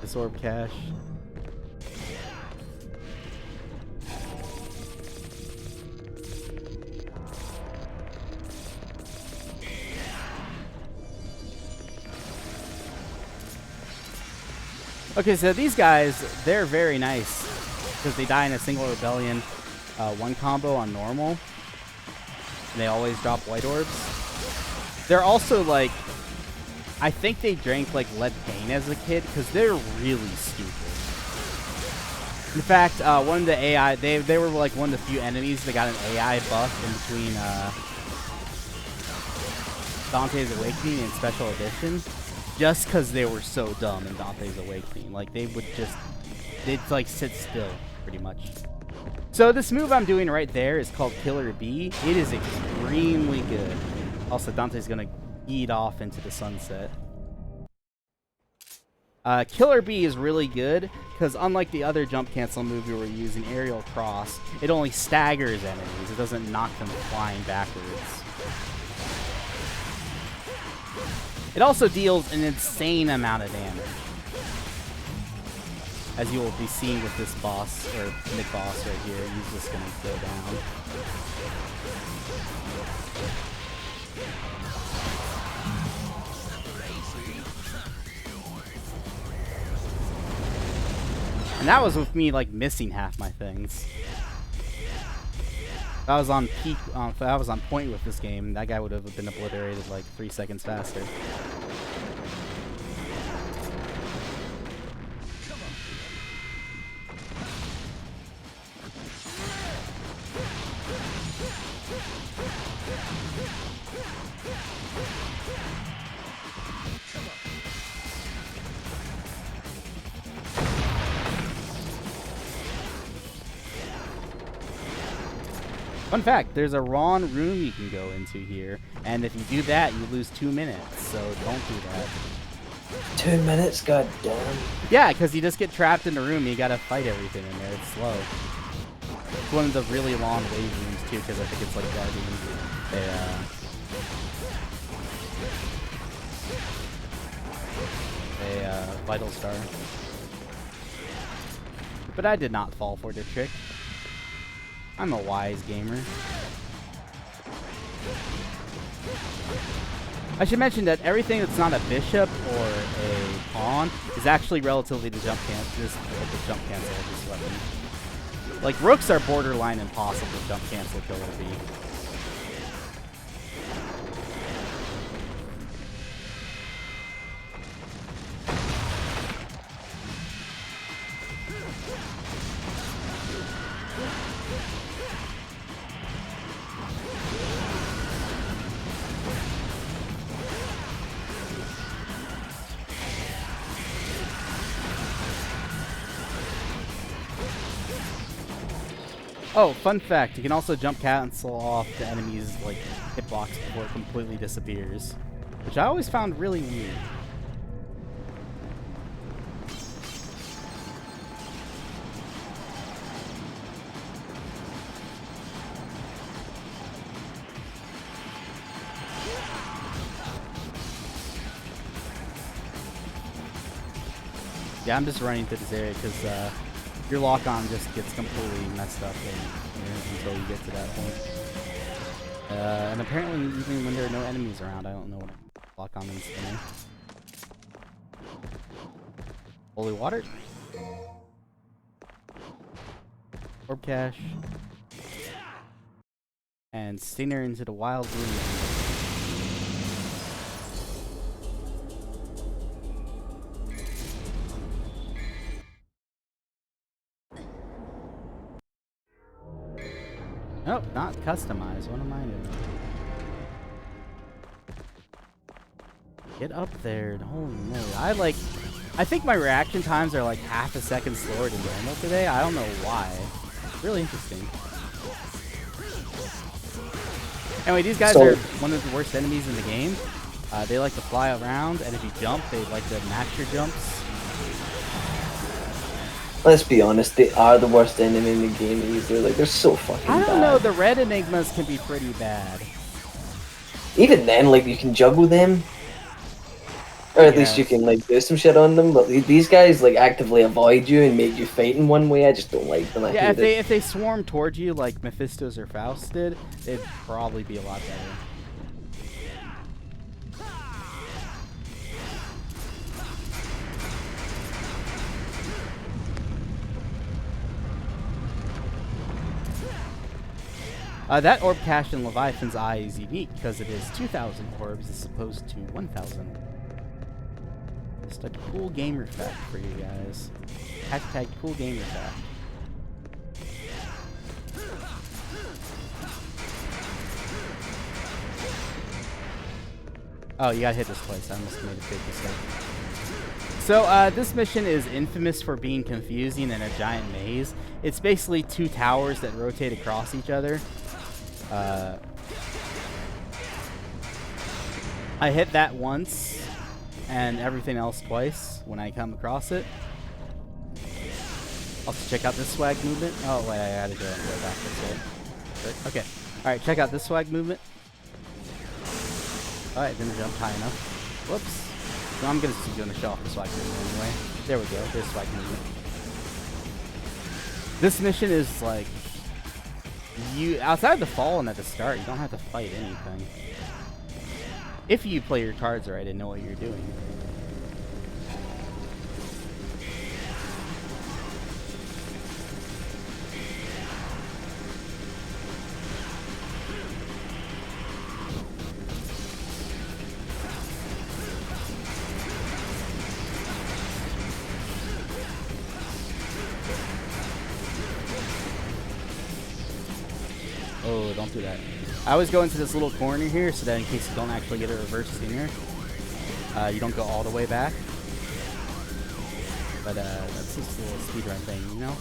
This orb cache. Okay, so these guys, they're very nice because they die in a single rebellion, one combo on normal, and they always drop white orbs. They're also like, I think they drank like lead paint as a kid because they're really stupid. In fact, one of the AI, they were like one of the few enemies that got an AI buff in between Dante's Awakening and Special Edition. Just because they were so dumb in Dante's Awakening. Like, they would just... They'd, like, sit still, pretty much. So, this move I'm doing right there is called Killer B. It is extremely good. Also, Dante's gonna eat off into the sunset. Killer B is really good, because unlike the other jump cancel move we were using, Aerial Cross, it only staggers enemies. It doesn't knock them flying backwards. It also deals an insane amount of damage. As you will be seeing with this boss, or mid-boss right here, he's just gonna go down. And that was with me, like, missing half my things. If I was on peak, if I was on point with this game, that guy would have been obliterated like 3 seconds faster. Fun fact, there's a Ron room you can go into here, and if you do that, you lose 2 minutes, so don't do that. 2 minutes, god damn. Yeah, because you just get trapped in the room and you gotta fight everything in there, it's slow. It's one of the really long wave rooms too, because I think it's like guarding a Vital Star. But I did not fall for the trick. I'm a wise gamer. I should mention that everything that's not a bishop or a pawn is actually relatively the jump cancel. This of this weapon. Like rooks are borderline impossible to jump cancel killer B. Oh, fun fact, you can also jump cancel off the enemy's like hitbox before it completely disappears, which I always found really weird. Yeah, I'm just running through this area because your lock-on just gets completely messed up until you get to that point. And apparently, even when there are no enemies around, I don't know what lock-on means to me. Holy water. Orb cache. And Stinger into the wild blue. Nope, not customized. What am I doing? Get up there. Holy moly. I think my reaction times are like half a second slower than normal today. I don't know why. It's really interesting. Anyway, these guys are one of the worst enemies in the game. They like to fly around, and if you jump, they like to match your jumps. Let's be honest, they are the worst enemy in the game. They're so fucking bad. I don't know, the red enigmas can be pretty bad. Even then, like, you can juggle them. Or at least you can, like, do some shit on them. But these guys, like, actively avoid you and make you fight in one way. I just don't like them. Yeah, if they swarm towards you like Mephisto's or Faust did, it'd probably be a lot better. That orb cache in Leviathan's Eye is unique because it is 2,000 orbs as opposed to 1,000. Just a cool gamer fact for you guys. Hashtag cool gamer fact. Oh, you gotta hit this twice. I must have made a big mistake. So, this mission is infamous for being confusing in a giant maze. It's basically two towers that rotate across each other. I hit that once and everything else twice when I come across it. Also check out this swag movement. Oh wait, I gotta go back this way. Okay, alright, check out this swag movement. Alright, didn't jump high enough. Whoops. So I'm gonna show off the swag movement anyway. There we go, there's swag movement. This mission is like, outside of the fallen at the start, you don't have to fight anything. If you play your cards right and know what you're doing. Oh, don't do that. I always go into this little corner here so that in case you don't actually get a reverse stinger, you don't go all the way back. But that's just a little speedrun thing, you know?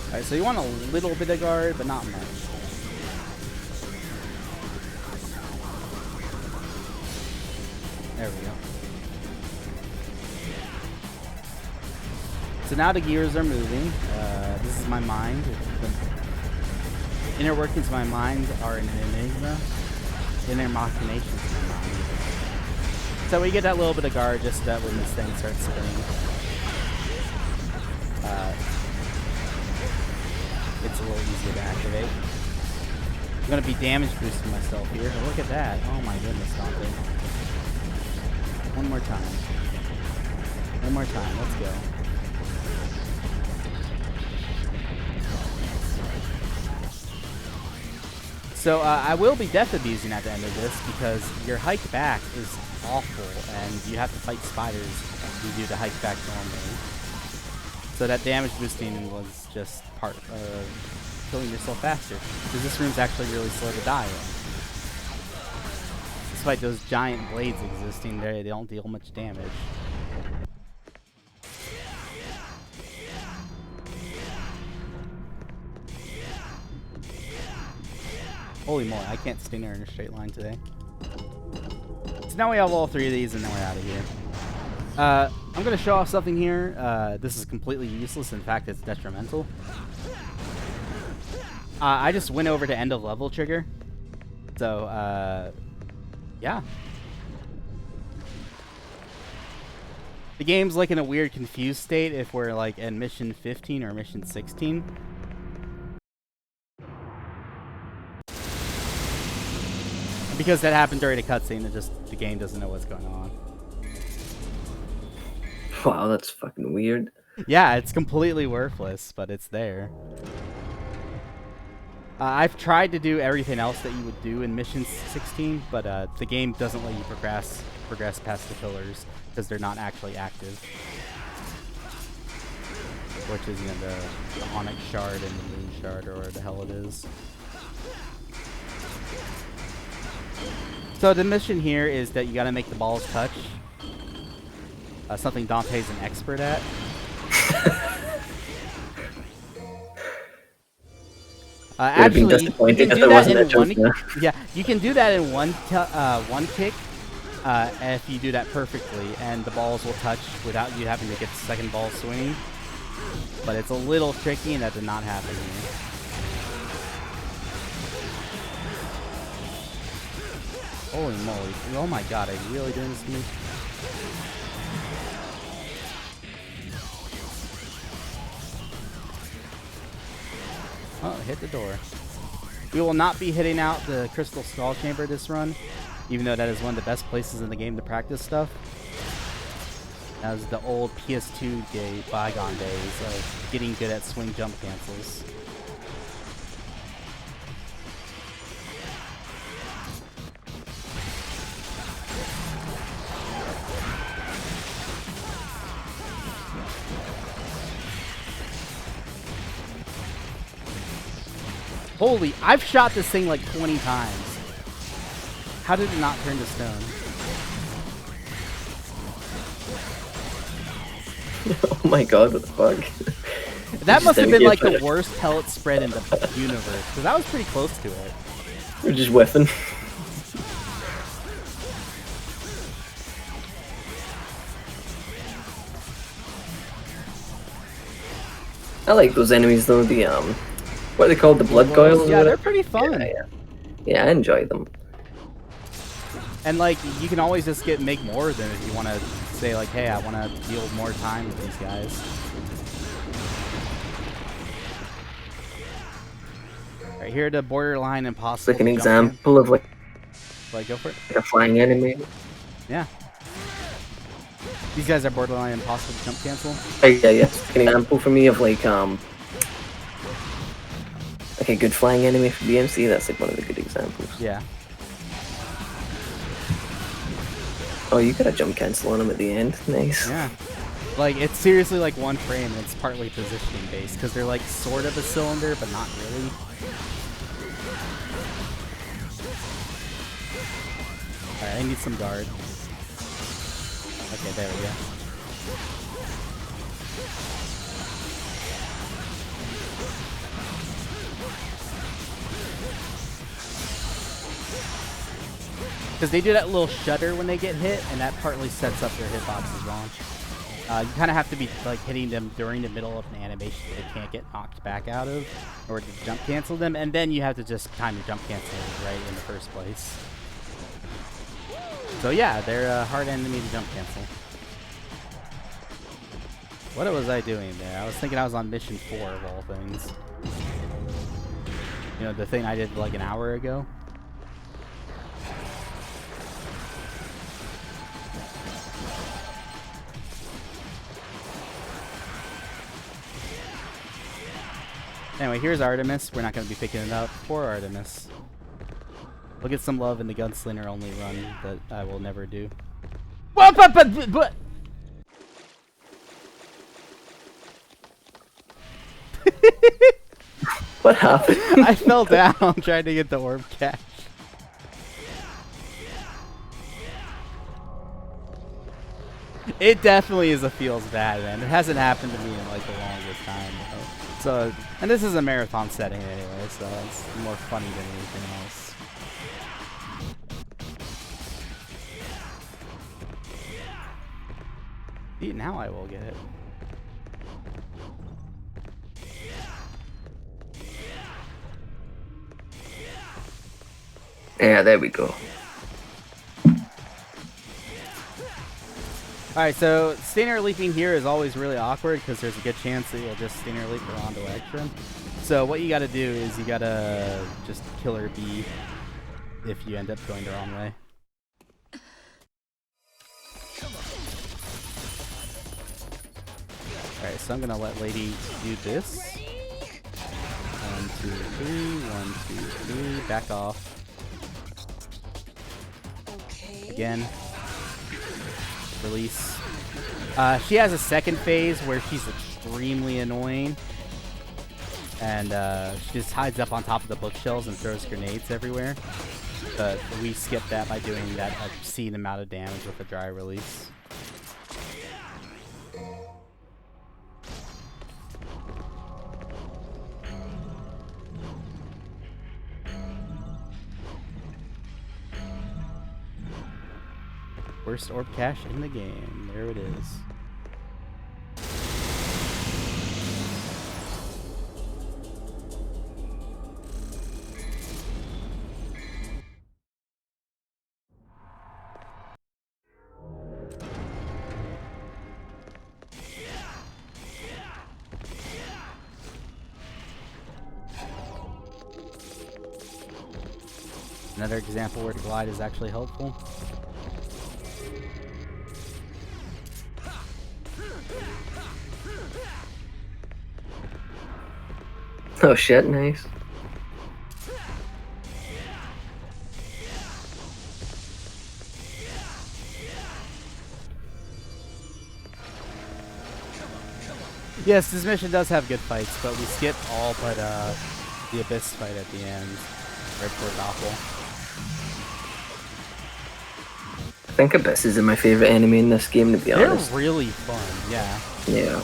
Alright, so you want a little bit of guard, but not much. There we go. So now the gears are moving. This is my mind. The inner workings of my mind are an enigma. Inner machinations of my mind. So we get that little bit of guard just that when this thing starts spinning. It's a little easier to activate. I'm gonna be damage boosting myself here. Oh, look at that. Oh my goodness, Dante. One more time. One more time. Let's go. So I will be death abusing at the end of this because your hike back is awful and you have to fight spiders if you do the hike back normally. So that damage boosting was just part of killing yourself faster. Because this room's actually really slow to die in. Despite those giant blades existing there, they don't deal much damage. Holy moly, I can't stay there in a straight line today. So now we have all three of these and then we're out of here. I'm going to show off something here. This is completely useless. In fact, it's detrimental. I just went over to end of level trigger. So, yeah. The game's like in a weird confused state if we're like at mission 15 or mission 16. Because that happened during a cutscene, the game doesn't know what's going on. Wow, that's fucking weird. Yeah, it's completely worthless, but it's there. I've tried to do everything else that you would do in mission 16, but the game doesn't let you progress past the pillars because they're not actually active. Which is, you know, the Onyx Shard and the Moon Shard, or whatever the hell it is. So the mission here is that you gotta make the balls touch. Something Dante's an expert at. Actually, you can do that in one. Yeah, you can do that in one kick if you do that perfectly, and the balls will touch without you having to get the second ball swinging. But it's a little tricky, and that did not happen here. Holy moly. Oh my god, are you really doing this to me? Oh, hit the door. We will not be hitting out the Crystal Skull Chamber this run, even though that is one of the best places in the game to practice stuff. That was the old PS2 day, bygone days of getting good at swing jump cancels. Holy, I've shot this thing like 20 times. How did it not turn to stone? Oh my god, what the fuck? That must have been like the worst pellet spread in the universe, because I was pretty close to it. We're just whiffing. I like those enemies though, the what are they called? The blood coils? Yeah, they're pretty fun. Yeah, I enjoy them. And like, you can always just make more of them if you want to say like, hey, I want to deal more time with these guys. Right here, the borderline impossible. It's like an example of like go for it. Like a flying enemy. Yeah. These guys are borderline impossible to jump cancel. Yeah. It's an example for me of like a good flying enemy for DMC. That's like one of the good examples. Yeah. Oh, you got a jump cancel on him at the end. Nice. Yeah. Like, it's seriously like one frame, and it's partly positioning based, because they're like sort of a cylinder, but not really. Alright, I need some guard. Okay, there we go. Because they do that little shudder when they get hit, and that partly sets up their hitboxes wrong. You kind of have to be like hitting them during the middle of an animation so they can't get knocked back out of, or to jump cancel them, and then you have to just time your jump cancel right in the first place. So yeah, they're a hard enemy to jump cancel. What was I doing there? I was thinking I was on mission 4 of all things. You know, the thing I did like an hour ago. Anyway, here's Artemis. We're not going to be picking it up. Poor Artemis. We'll get some love in the Gunslinger only run that I will never do. What? What happened? I fell down trying to get the orb cache. It definitely is a feels bad, man. It hasn't happened to me in like the longest time. So, and this is a marathon setting anyway, so it's more funny than anything else. See, now I will get it. Yeah, there we go. Alright, so Stainer leaping here is always really awkward because there's a good chance that you'll just Stainer leap around Electra. So what you gotta do is you gotta just kill her B if you end up going the wrong way. Alright, so I'm gonna let Lady do this. 1, 2, 3, 1, 2, 3, back off. Okay. Again. Release. She has a second phase where she's extremely annoying. And she just hides up on top of the bookshelves and throws grenades everywhere. But we skip that by doing that obscene amount of damage with a dry release. Worst orb cache in the game. There it is. Another example where the glide is actually helpful. Oh shit, nice. Yes, this mission does have good fights, but we skip all but the Abyss fight at the end, right before Doppel. I think Abysses are my favorite enemy in this game, to be honest. They're really fun, yeah. Yeah.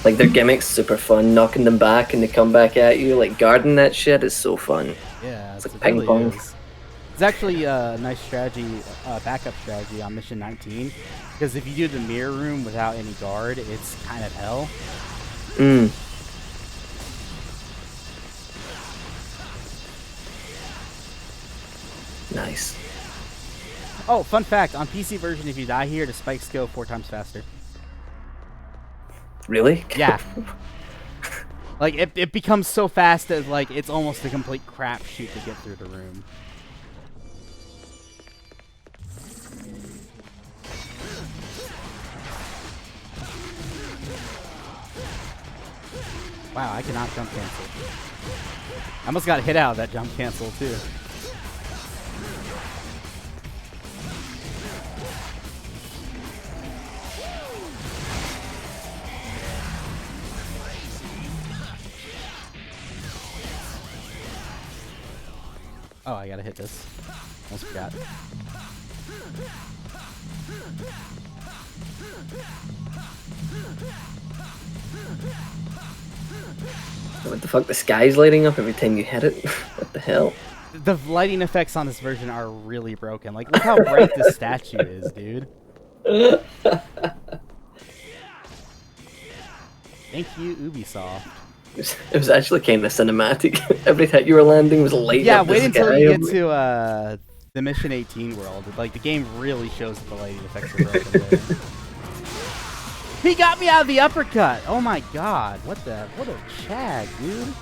Like, their gimmick's super fun. Knocking them back and they come back at you. Like, guarding that shit is so fun. Yeah, It's like it ping really pong. is. It's actually a nice strategy, backup strategy on mission 19, because if you do the mirror room without any guard, it's kind of hell. Mm. Nice. Oh, fun fact, on PC version, if you die here, the spikes go 4 times faster. Really? Yeah. Like, it becomes so fast that, like, it's almost a complete crapshoot to get through the room. Wow, I cannot jump cancel. I almost got hit out of that jump cancel, too. Oh, I gotta hit this. Almost forgot. What the fuck? The sky's lighting up every time you hit it? What the hell? The lighting effects on this version are really broken. Like, look how bright this statue is, dude. Thank you, Ubisoft. It was actually kind of cinematic. Every time you were landing was lighting Yeah, up the wait until sky. you get to the Mission 18 world. Like, the game really shows that the lighting effects are broken there. He got me out of the uppercut! Oh my god, what a chag, dude.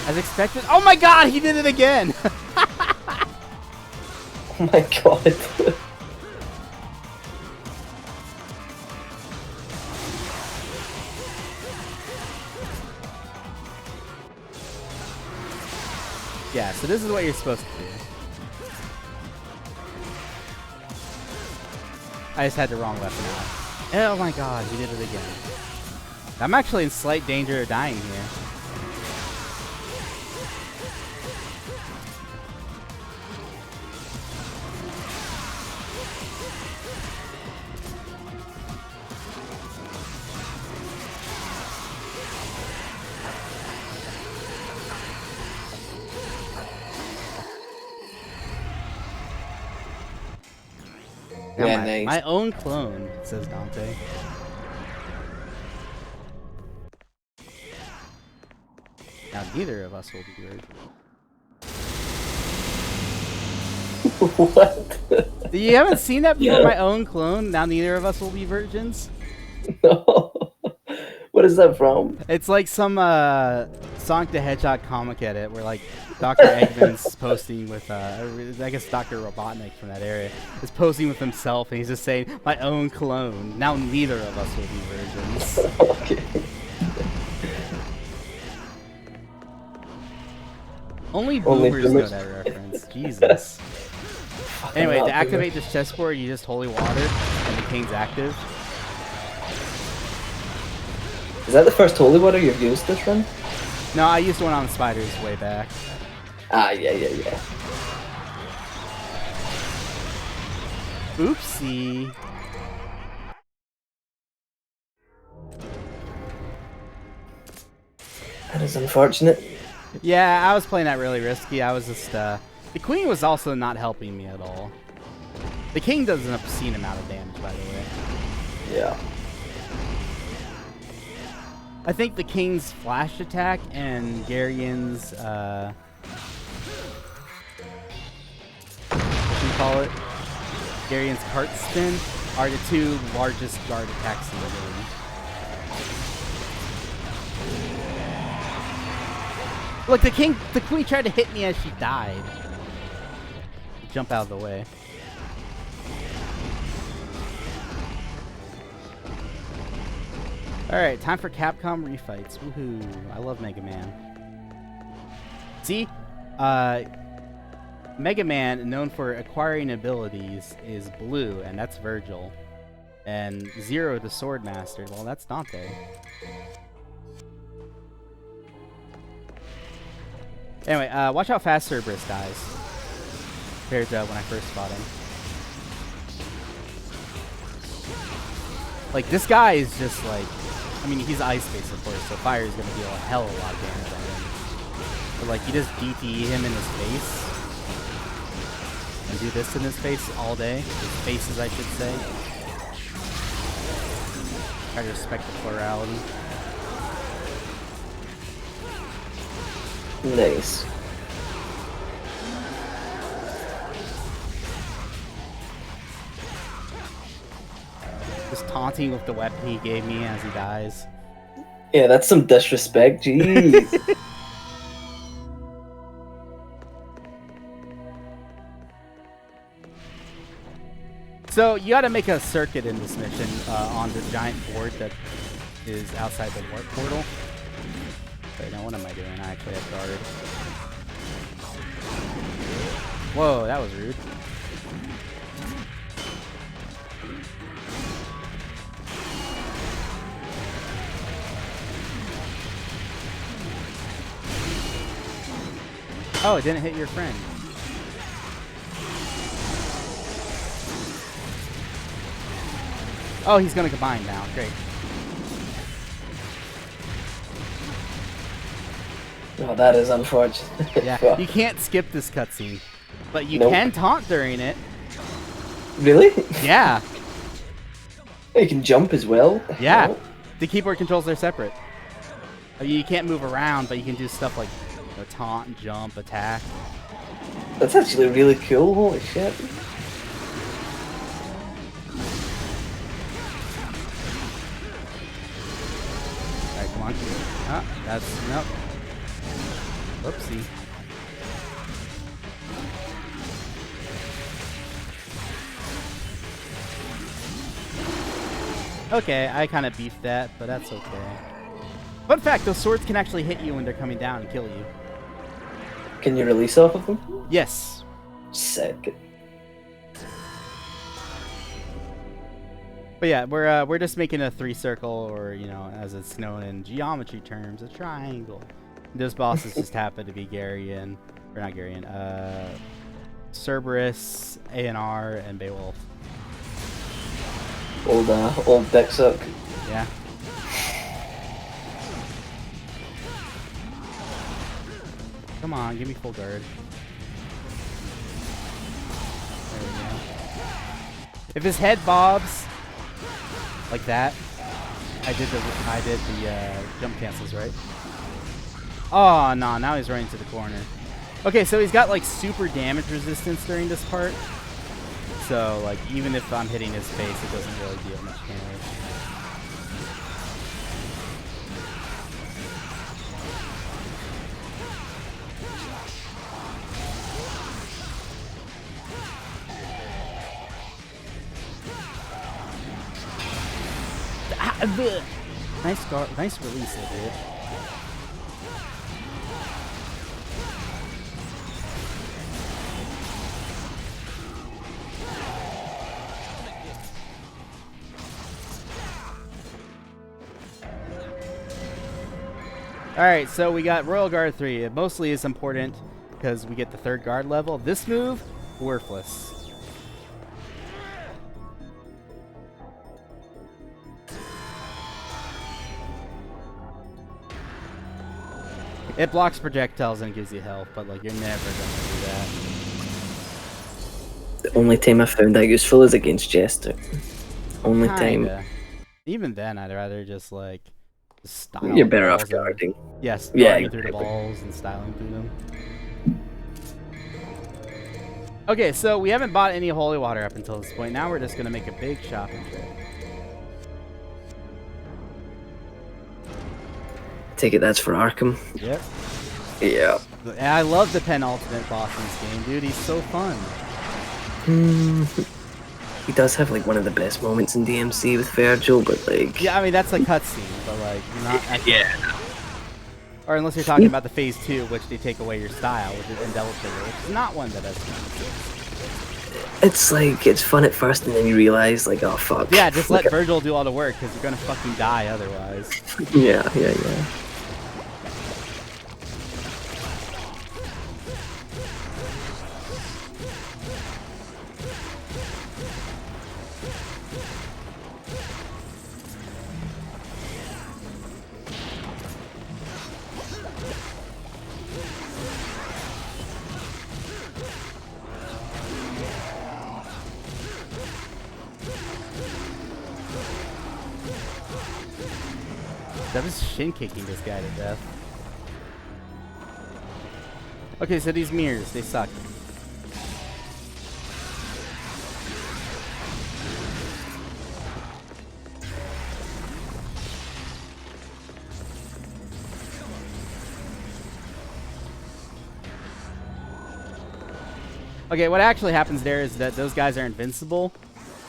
As expected. Oh my god, he did it again! Oh my god. Yeah, so this is what you're supposed to do. I just had the wrong weapon out. Oh my god, he did it again. I'm actually in slight danger of dying here. Yeah, my, nice. my own clone, says Dante. Now neither of us will be virgins. What? You haven't seen that before? My own clone? Now neither of us will be virgins? No. What is that from? It's like some Sonic the Hedgehog comic edit where like Dr. Eggman's posting with I guess Dr. Robotnik from that area is posting with himself and he's just saying, my own clone. Now neither of us will be virgins. Okay. Only Only boomers know boomers. that reference. Jesus. Anyway, hell, to activate this chessboard, you just holy water and the king's active. Is that the first holy water you've used this run? No, I used one on the spiders way back. Ah, yeah. Oopsie. That is unfortunate. Yeah, I was playing that really risky. I was just, the queen was also not helping me at all. The king does an obscene amount of damage, by the way. Yeah. I think the king's flash attack and Garion's, what do you call it? Garion's cart spin are the two largest guard attacks in the game. Look, the queen tried to hit me as she died. Jump out of the way. Alright, time for Capcom refights. Woohoo. I love Mega Man. See? Mega Man, known for acquiring abilities, is Blue, and that's Virgil. And Zero, the Sword Master, well, that's Dante. Anyway, watch how fast Cerberus dies. Compared to when I first fought him. Like, this guy is just like... I mean, he's ice-based, of course, so fire is going to deal a hell of a lot of damage on him. But, like, you just DT him in his face. And do this in his face all day. His faces, I should say. Try to respect the plurality. Nice. Just taunting with the weapon he gave me as he dies. Yeah, that's some disrespect, jeez. So, you gotta make a circuit in this mission on the giant board that is outside the warp portal. Wait, now what am I doing? I actually have guard. Whoa, that was rude. Oh, it didn't hit your friend. Oh, he's gonna combine now. Great. Oh, that is unfortunate. Yeah, Fuck. you can't skip this cutscene, but you Nope. can taunt during it. Really? Yeah, You can jump as well? yeah. Oh. The keyboard controls are separate. You can't move around, but you can do stuff like taunt, jump, attack. That's actually really cool, holy shit. Alright, come on. Ah, that's nope. Whoopsie. Okay, I kind of beefed that, but that's okay. Fun fact, those swords can actually hit you when they're coming down and kill you. Can you release off of them? Yes. Sick. But yeah, we're just making a 3-circle, or as it's known in geometry terms, a triangle. Those bosses just happen to be Garion, or not Garion, Cerberus, A&R, and Beowulf. Old deck suck. Yeah. Come on, give me full guard. There we go. If his head bobs like that, I did the jump cancels, right? Oh no, now he's running to the corner. Okay, so he's got like super damage resistance during this part. So like even if I'm hitting his face, it doesn't really deal much damage. Nice release there, dude. Alright, so we got Royal Guard 3. It mostly is important because we get the 3rd guard level. This move, worthless. It blocks projectiles and gives you health, but like you're never gonna do that. The only time I found that useful is against Jester. Only time. Kinda. Even then, I'd rather just like style. You're better balls off guarding. Yes, Yeah, guarding through the exactly. balls and styling through them. Okay, so we haven't bought any holy water up until this point. Now we're just gonna make a big shopping trip. Take it that's for Arkham. Yep. Yeah. And I love the penultimate boss in this game, dude. He's so fun. He does have like one of the best moments in DMC with Virgil, but like... Yeah, I mean that's a cutscene, but like not actually. Yeah. Or unless you're talking about the phase 2, which they take away your style, which is Indelicator, which is not one that has fun. It's like, it's fun at first and then you realize like, oh fuck. Yeah, just let Like, Virgil do all the work, because you're gonna fucking die otherwise. Yeah. That was shin kicking this guy to death. Okay, so these mirrors, they suck. Okay, what actually happens there is that those guys are invincible,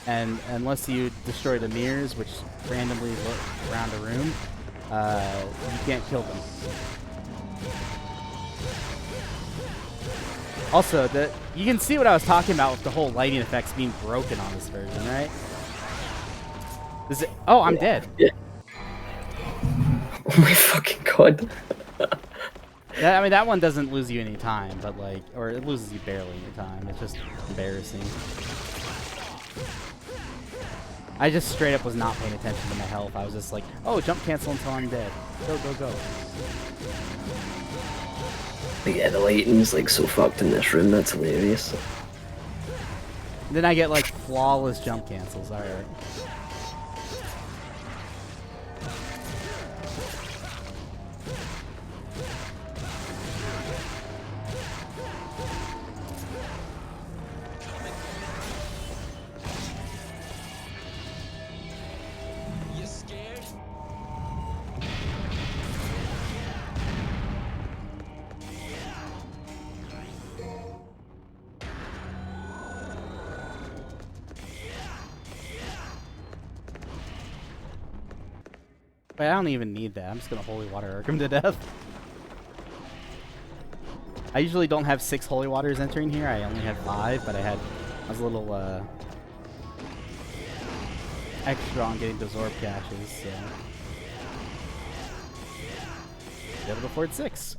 and unless you destroy the mirrors, which randomly look around a room, you can't kill them. Also, you can see what I was talking about with the whole lighting effects being broken on this version, right? Oh, I'm dead. Yeah. Oh my fucking god. Yeah, I mean, that one doesn't lose you any time, but like, or it loses you barely any time. It's just embarrassing. I just straight up was not paying attention to my health. I was just like, oh, jump cancel until I'm dead. Go, go, go. But yeah, the lighting's like so fucked in this room, that's hilarious. Then I get like flawless jump cancels. All right. Wait, I don't even need that. I'm just gonna holy water arc him to death. I usually don't have 6 holy waters entering here. I only had 5, but I was a little extra on getting those orb caches, so be able to afford 6.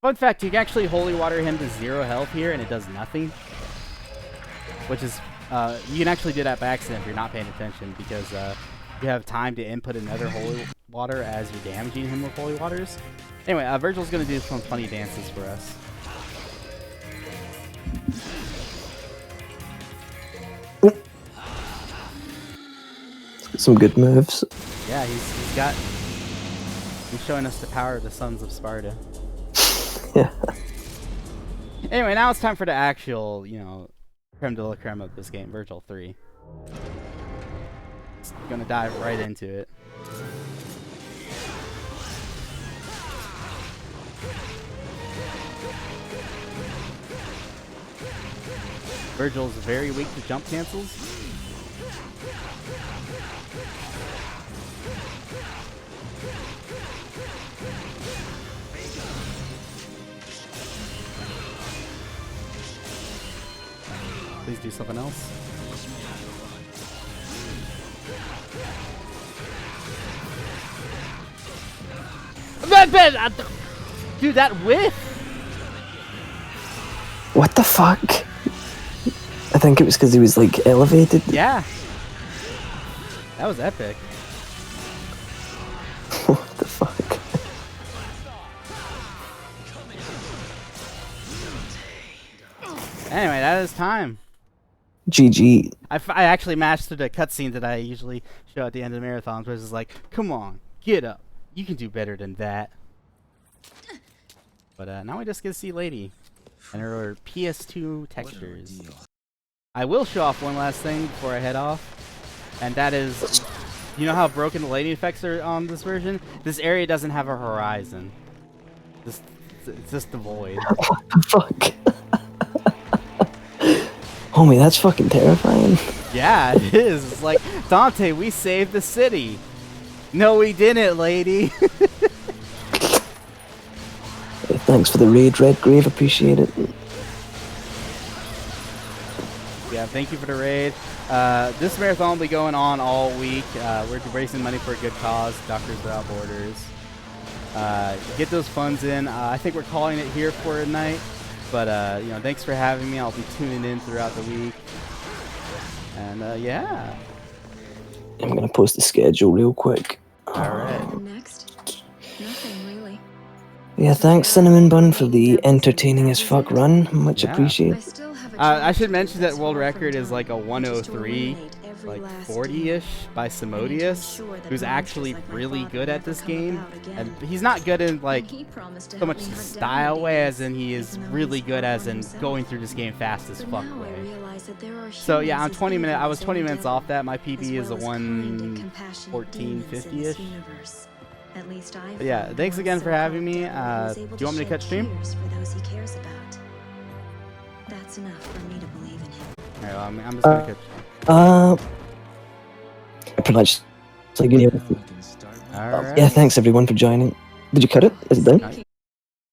Fun fact: you can actually holy water him to 0 health here, and it does nothing. Which is you can actually do that by accident if you're not paying attention, because you have time to input another holy water as you're damaging him with holy waters. Anyway, Virgil's gonna do some funny dances for us. Some good moves. Yeah, he's showing us the power of the Sons of Sparta. Yeah. Anyway, now it's time for the actual, creme de la creme of this game, Virgil 3. Just gonna dive right into it. Virgil's very weak to jump cancels. Please do something else. Dude, that whiff! What the fuck? I think it was because he was like elevated. Yeah. That was epic. What the fuck? Anyway, that is time. GG. I actually mastered a cutscene that I usually show at the end of the marathons, which is like, come on, get up. You can do better than that. But now we just get to see Lady and her PS2 textures. I will show off one last thing before I head off, and that is, you know how broken the lighting effects are on this version? This area doesn't have a horizon. It's just the void. What the fuck? Homie, that's fucking terrifying. Yeah, it is. It's like, Dante, we saved the city. No, we didn't, lady. Hey, thanks for the raid, Redgrave. Appreciate it. Yeah, thank you for the raid. This marathon will be going on all week. We're raising money for a good cause, Doctors Without Borders. Get those funds in. I think we're calling it here for a night. But, thanks for having me. I'll be tuning in throughout the week. And, yeah. I'm going to post the schedule real quick. Alright. Next? Nothing really. Yeah, thanks, Cinnamon Bun, for the entertaining as fuck run. Much Yeah. appreciated. I should mention that world record is like a 103, like 40-ish by Simodius, who's actually really good at this game. And he's not good in like so much the style way as in he is really good as in going through this game fast as fuck way. So yeah, I'm 20 minutes. I was 20 minutes off that. My PB is a 1:14:50-ish. But yeah, thanks again for having me. Do you want me to cut stream? That's enough for me to believe in him. Alright, well, I'm just gonna cut. Pretty much. It's like, Alright. yeah, thanks everyone for joining. Did you cut it? Is it done? Not